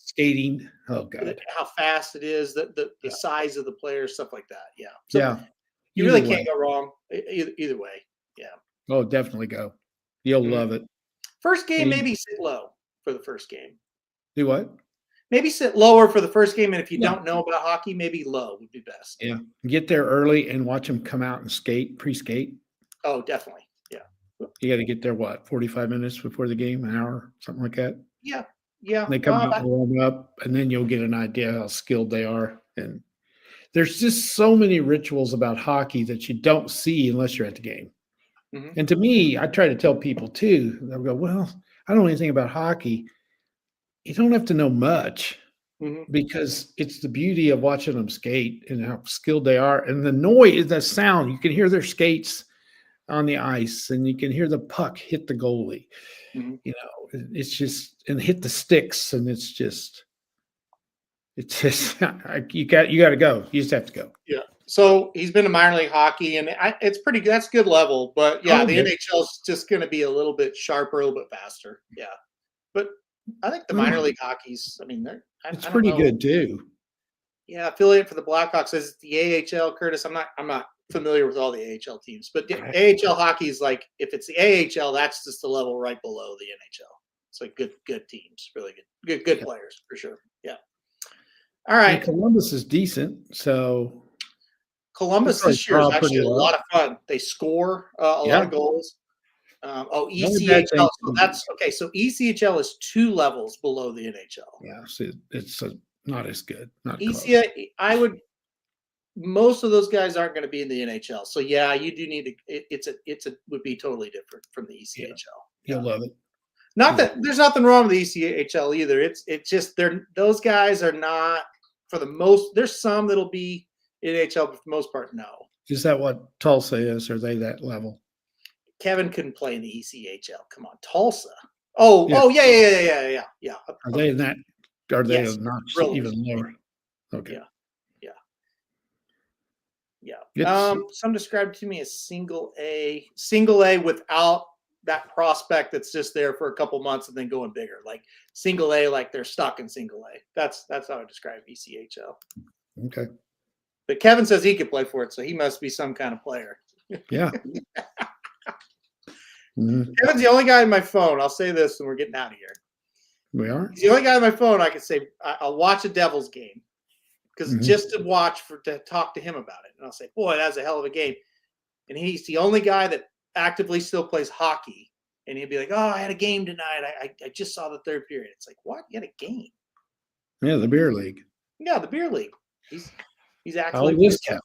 Skating. Oh God. How fast it is, the size of the players, stuff like that. Yeah. So you really can't go wrong either way. Yeah. Oh, definitely go. You'll love it. First game, maybe sit low for the first game. Do what? Maybe sit lower for the first game, and if you don't know about hockey, maybe low would be best. Yeah. Get there early and watch them come out and skate, pre-skate. Oh, definitely. Yeah. You got to get there, 45 minutes before the game, an hour, something like that? Yeah. Yeah. They come out and warm up, and then you'll get an idea how skilled they are. And there's just so many rituals about hockey that you don't see unless you're at the game. Mm-hmm. And to me, I try to tell people too, they'll go, well, I don't know anything about hockey. You don't have to know much because it's the beauty of watching them skate and how skilled they are. And the noise, the sound, you can hear their skates on the ice and you can hear the puck hit the goalie. Mm-hmm. It's just, and hit the sticks, and it's just you got to go. You just have to go. Yeah. So he's been to minor league hockey, and it's pretty good. That's good level, but the NHL is just going to be a little bit sharper, a little bit faster. Yeah. But I think the minor league hockey's, it's pretty good too. Yeah. Affiliate for the Blackhawks is the AHL, Curtis. I'm not familiar with all the AHL teams, but the AHL hockey is like, if it's the AHL, that's just the level right below the NHL. It's like good teams, really good players for sure. Yeah. All right. And Columbus is decent. So Columbus this year is actually a lot of fun. They score a lot of goals. ECHL. So that's okay. So ECHL is 2 levels below the NHL. Yeah. So it's not as good. Not most of those guys aren't going to be in the NHL. So yeah, you do need to. Would be totally different from the ECHL. You'll love it. Not that there's nothing wrong with the ECHL either. It's just those guys are not for the most. There's some that'll be in NHL, but for the most part, no. Is that what Tulsa is? Are they that level? Kevin couldn't play in the ECHL. Come on, Tulsa. Oh, yeah. Are they in that? Are they not even lower? Okay. Yeah. Some described to me as single A without that prospect that's just there for a couple months and then going bigger, like single A, like they're stuck in single A. That's how I describe ECHL. Okay. But Kevin says he could play for it, so he must be some kind of player. Yeah. Mhm. Kevin's the only guy on my phone. I'll say this, and we're getting out of here. We are. He's the only guy on my phone I can say I'll watch a Devils game because Mhm. just to watch to talk to him about it, and I'll say, "Boy, that's a hell of a game." And he's the only guy that actively still plays hockey, and he'd be like, "Oh, I had a game tonight. I just saw the third period." It's like, what? You had a game? Yeah, the beer league. Yeah, the beer league. He's How actually. old is Kevin?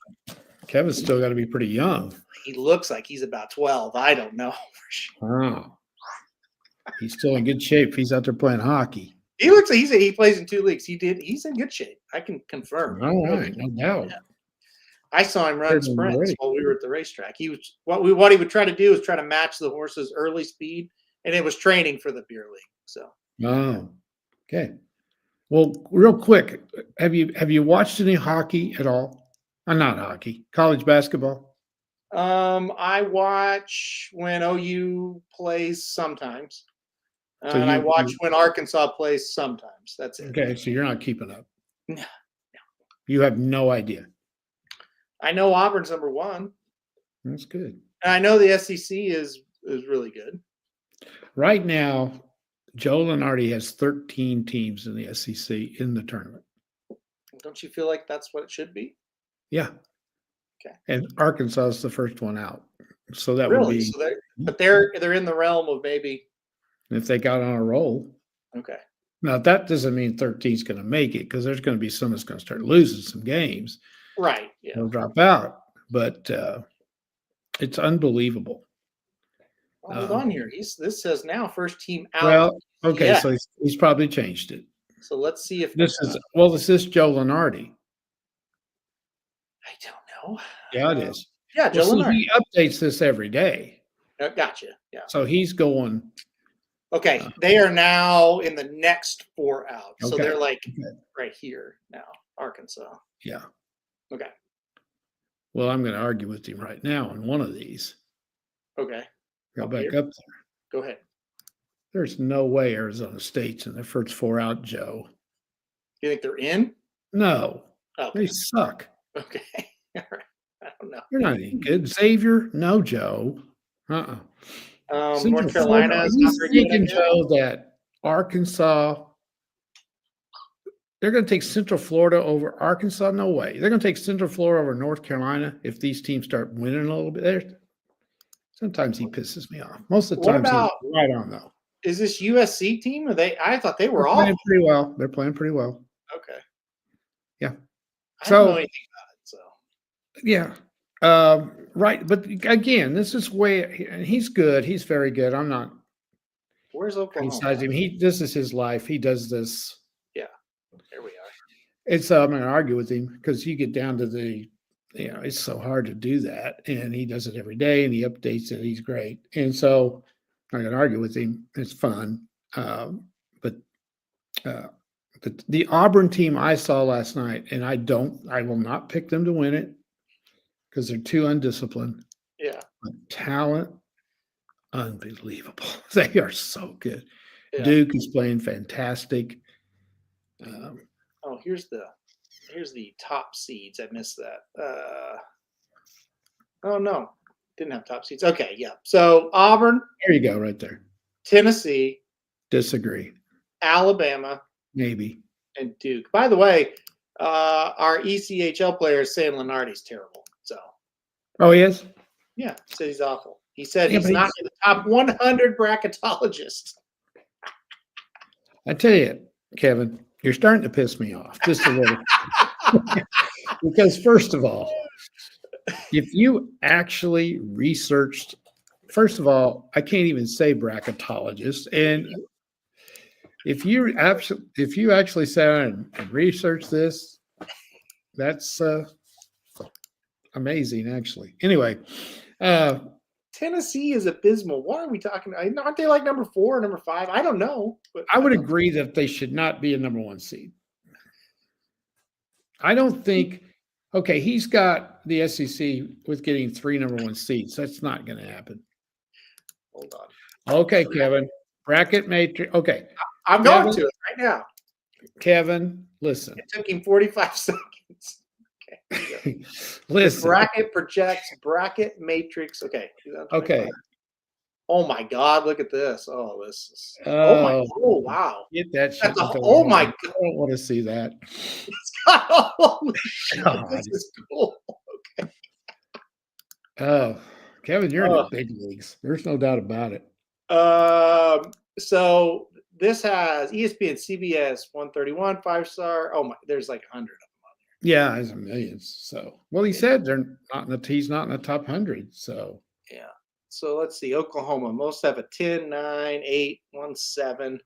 Kevin's still got to be pretty young. He looks like he's about 12. I don't know for sure. Wow. He's still in good shape. He's out there playing hockey. He looks like he plays in 2 leagues. He's in good shape. I can confirm. All right, no doubt. Yeah. I saw him run Heard him sprints already. while we were at the racetrack. He was what he would try to do is try to match the horse's early speed, and it was training for the beer league. So Oh, okay. Well, real quick, have you watched any hockey at all? Not hockey, college basketball. I watch when OU plays sometimes, So and I you- watch you- when Arkansas plays sometimes. That's it. Okay, so you're not keeping up. No. You have no idea. I know Auburn's number one, That's good. and I know the SEC is really good. Right now, Joe Lenardi has 13 teams in the SEC in the tournament. Don't you feel like that's what it should be? Yeah. Okay. And Arkansas is the first one out. So that would Really? be, So they're in the realm of maybe. if they got on a roll. Okay. Now, that doesn't mean 13 is going to make it, because there's going to be some that's going to start losing some games. Right. Yeah. They'll drop out. But it's unbelievable. Hold on here. This says now first team out. Well, okay, Yeah. so he's probably changed it. So let's see if This is Joe Lenardi. I don't know. Yeah, it is. Yeah, Joe Well, see, Lenard. he updates this every day. Gotcha. Yeah. So he's going. Okay. They are now in the next 4 out. So Okay. they're like Okay. right here now, Arkansas. Yeah. Okay. Well, I'm going to argue with him right now on one of these. Okay. Go Up back here? up there. Go ahead. There's no way Arizona State's in the first 4 out, Joe. You think they're in? No, Okay. they suck. Okay. All right. I don't know. They're not any good. Xavier, no, Joe. North Central Carolina Florida, is are you not very good. I thinking, guess. Joe, that Arkansas, they're going to take Central Florida over Arkansas? No way. They're going to take Central Florida over North Carolina if these teams start winning a little bit. Sometimes he pisses me off. Most of the What time, about- he's right on, though. Is this USC team? Or I thought they were They're all playing pretty well. They're playing pretty well. okay. Yeah. I don't know So- anything about it. So Yeah. Right. But again, this is and he's good. He's very good. I'm not where's Oklahoma? criticizing him. This is his life. He does this. There we are. I'm going to argue with him, because you get down to it's so hard to do that. And he does it every day, and he updates it. He's great. And so I'm going to argue with him. It's fun. But the Auburn team I saw last night, and I will not pick them to win it, because they're too undisciplined. Yeah. But talent, unbelievable. They are so good. Yeah. Duke is playing fantastic. Oh, here's the top seeds. I missed that. Oh no, didn't have top seeds. Okay, yeah. So Auburn, There you go, right there. Tennessee, Disagree. Alabama, Maybe. and Duke. By the way, our ECHL player is saying Lenardi's terrible. So Oh, he is? yeah, said he's awful. He said Yeah, he's but not in the top 100 bracketologists. I tell you, Kevin, you're starting to piss me off just a little. Because first of all, if you actually researched, first of all, I can't even say bracketologist. And if you actually sat down and researched this, that's amazing, actually. Anyway, Tennessee is abysmal. Why are we talking? Aren't they like number 4 or number 5? I don't know. But I would agree that they should not be a number 1 seed. I don't think. Okay, he's got the SEC with getting 3 number 1 seeds. That's not going to happen. Hold on. Okay, Kevin. Bracket matrix. Okay, I'm going Kevin? to it right now. Kevin, listen. It took him 45 seconds. Okay. The Listen. bracket projects bracket matrix. Okay. 2025. Okay. Oh my God! Look at this. Oh, this is. Oh my. Oh, Oh wow. get that shit. That's a, in the oh door. my I don't want to see that. God. Holy shit! God. This is cool. Oh, Kevin, you're in the Oh. big leagues. There's no doubt about it. So this has ESPN, CBS, 131, 5-star. Oh my, there's like 100 of them. Yeah, there's millions. So, well, he said they're not in the. He's not in the top 100. So, Yeah. So let's see. Oklahoma, most have a 10, 9, 8, 1, 7,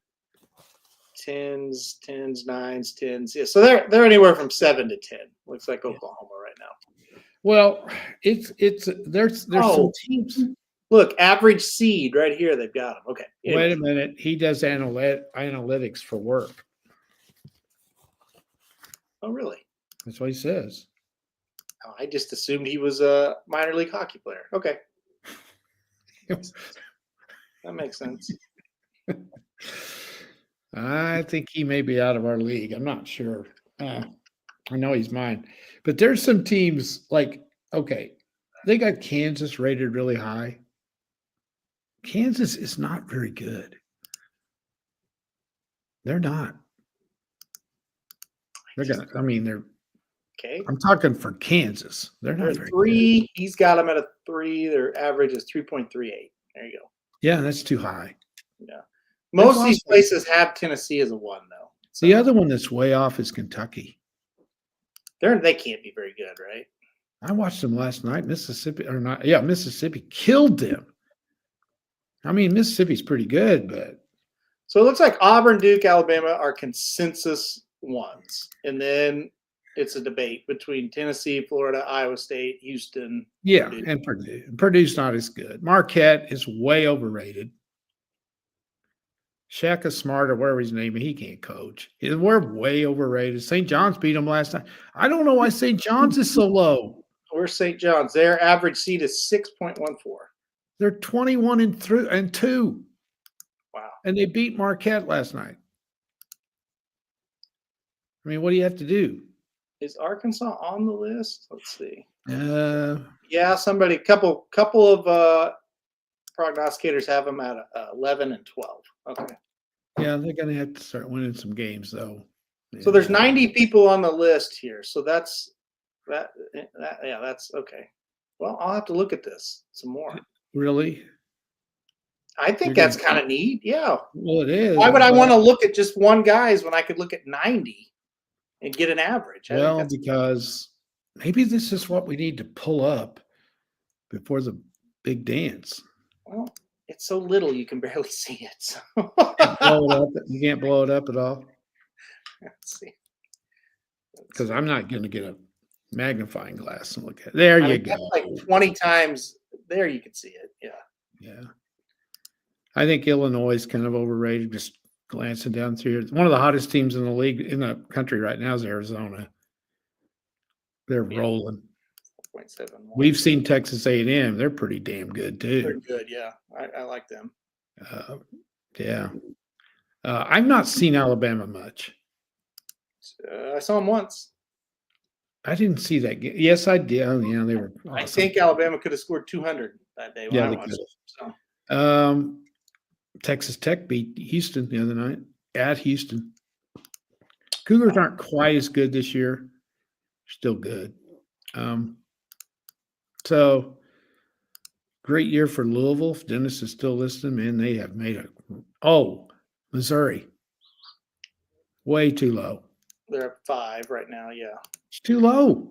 10s, 10s, 9s, 10s. Yeah. So they're anywhere from 7 to 10. Looks like Oklahoma right now. well, there's some teams. Look, average seed right here. They've got them. Okay. Anyway. Wait a minute. He does analytics for work. Oh, really? That's what he says. Oh, I just assumed he was a minor league hockey player. Okay. That makes sense. I think he may be out of our league. I'm not sure. I know he's mine. But there's some teams like, okay, they got Kansas rated really high. Kansas is not very good. They're not. They're okay. I'm talking for Kansas. They're not very 3. good. He's got them at a 3. Their average is 3.38. There you go. Yeah, that's too high. Yeah. Most of these places have Tennessee as a 1, though. So the other one that's way off is Kentucky. They can't be very good, right? I watched them last night. Mississippi killed them. I mean, Mississippi's pretty good, but so it looks like Auburn, Duke, Alabama are consensus 1s, and then it's a debate between Tennessee, Florida, Iowa State, Houston. Yeah, Purdue. and Purdue. Purdue's not as good. Marquette is way overrated. Shaka Smart or whatever his name is, he can't coach. We're way overrated. St. John's beat them last night. I don't know why St. John's is so low. Where's St. John's? Their average seed is 6.14. They're 21-2. Wow. And they beat Marquette last night. I mean, what do you have to do? Is Arkansas on the list? Let's see. Yeah, somebody, couple of prognosticators have them at 11 and 12. Okay. Yeah, they're going to have to start winning some games, though. So there's 90 people on the list here. So that's okay. Well, I'll have to look at this some more. Really? I think that's kind of neat. Yeah. Well, it is. Why would I want to look at just one guy's when I could look at 90 and get an average? Well, because maybe this is what we need to pull up before the big dance. Well, it's so little you can barely see it. So. You can't blow it up at all? Let's see. Because I'm not going to get a magnifying glass and look at it. There you go. Like 20 times. There you can see it. Yeah. Yeah. I think Illinois is kind of overrated. Just glancing down through here. One of the hottest teams in the league, in the country right now, is Arizona. They're rolling. 0.71. We've seen Texas A&M. They're pretty damn good, too. They're good, yeah. I like them. Yeah. I've not seen Alabama much. I saw them once. I didn't see that game. Yes, I did. Oh, yeah, they were awesome. I think Alabama could have scored 200 that day when I watched it. So. Texas Tech beat Houston the other night at Houston. Cougars aren't quite as good this year. Still good. So great year for Louisville. If Dennis is still listening, man, they have made Missouri. Way too low. They're at 5 right now, yeah. It's too low.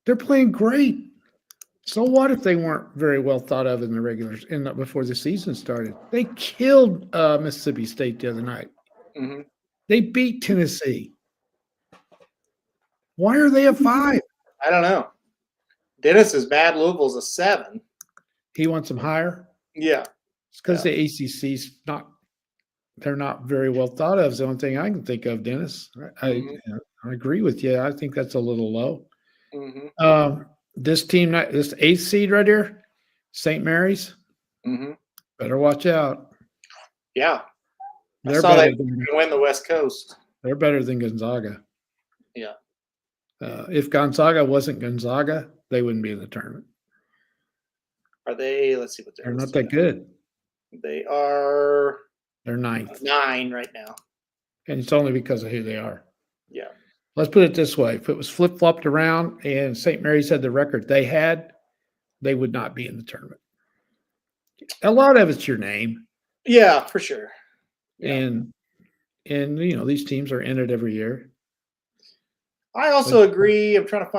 They're playing great. So what if they weren't very well thought of in the regulars before the season started? They killed Mississippi State the other night. Mm-hmm. They beat Tennessee. Why are they a 5? I don't know. Dennis is bad. Louisville's a 7. He wants them higher? Yeah. It's because the ACC's they're not very well thought of is the only thing I can think of, Dennis. I agree with you. I think that's a little low. Mm-hmm. This team, this 8th seed right here, St. Mary's, better watch out. Yeah. They're I saw they win the West Coast. They're better than Gonzaga. Yeah. If Gonzaga wasn't Gonzaga, they wouldn't be in the tournament. Are they? Let's see what They're not that good. They are. They're ninth. 9 right now. And it's only because of who they are. Yeah. Let's put it this way. If it was flip-flopped around and St. Mary's had the record they had, they would not be in the tournament. A lot of it's your name. Yeah, for sure. Yeah. And these teams are in it every year. I also agree. I'm trying to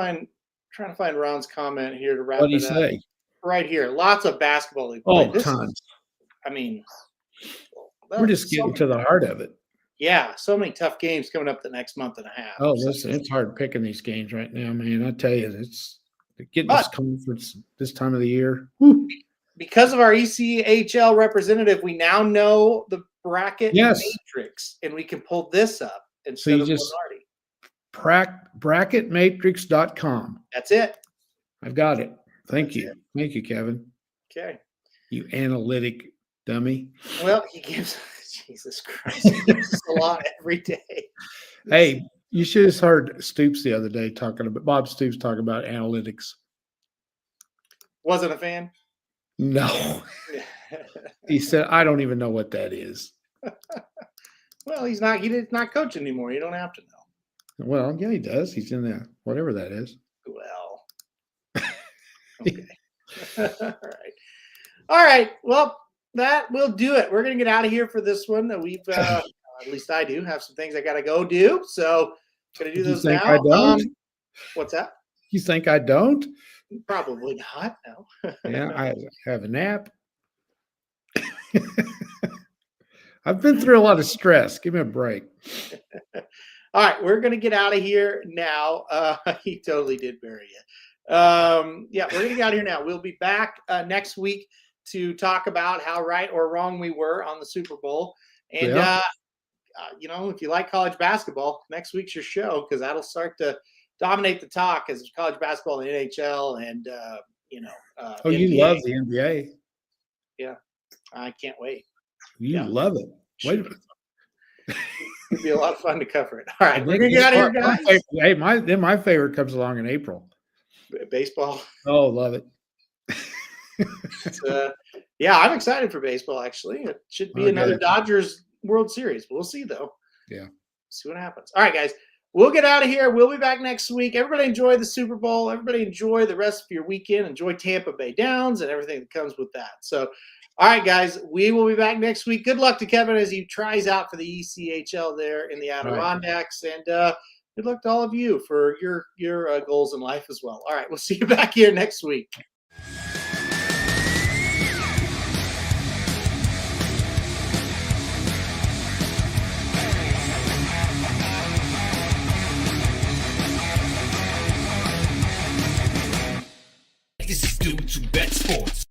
find Ron's comment here to wrap What did it he up. say? Right here. Lots of basketball. Tons. We're just getting to the heart of it. Yeah, so many tough games coming up the next month and a half. Oh, listen, it's hard picking these games right now, man. I tell you, it's getting this conference this time of the year. Whew. Because of our ECHL representative, we now know the bracket matrix, and we can pull this up instead of Lenardi. Bracketmatrix.com. That's it. I've got it. Thank you. Thank you, Kevin. Okay. You analytic dummy. Well, he gives Jesus Christ. He gives us a lot every day. Hey, you should have heard Stoops the other day Bob Stoops talking about analytics. Wasn't a fan? No. He said, I don't even know what that is. Well, he's not coaching anymore. You don't have to know. Well, yeah, he does. He's in there, whatever that is. Well. Okay. All right. Well, that will do it. We're going to get out of here for this one. We've, at least I do, have some things I got to go do. So going to do those now. I don't? What's that? You think I don't? Probably not. No. Yeah, I have a nap. I've been through a lot of stress. Give me a break. All right, we're going to get out of here now. He totally did bury you. Yeah, we're going to get out of here now. We'll be back next week to talk about how right or wrong we were on the Super Bowl. And, if you like college basketball, next week's your show because that'll start to dominate the talk as college basketball and NHL and, you NBA. love the NBA. Yeah, I can't wait. You love it. Wait a minute. It'd be a lot of fun to cover it. All right, we're going to get out of here, guys. My favorite comes along in April. Baseball. Oh, love it. Yeah, I'm excited for baseball, actually. It should be another Dodgers World Series. We'll see, though. Yeah. See what happens. All right, guys. We'll get out of here. We'll be back next week. Everybody enjoy the Super Bowl. Everybody enjoy the rest of your weekend. Enjoy Tampa Bay Downs and everything that comes with that. So, all right, guys, we will be back next week. Good luck to Kevin as he tries out for the ECHL there in the Adirondacks. Right. And good luck to all of you for your goals in life as well. All right, we'll see you back here next week. This is due to Bet Sports.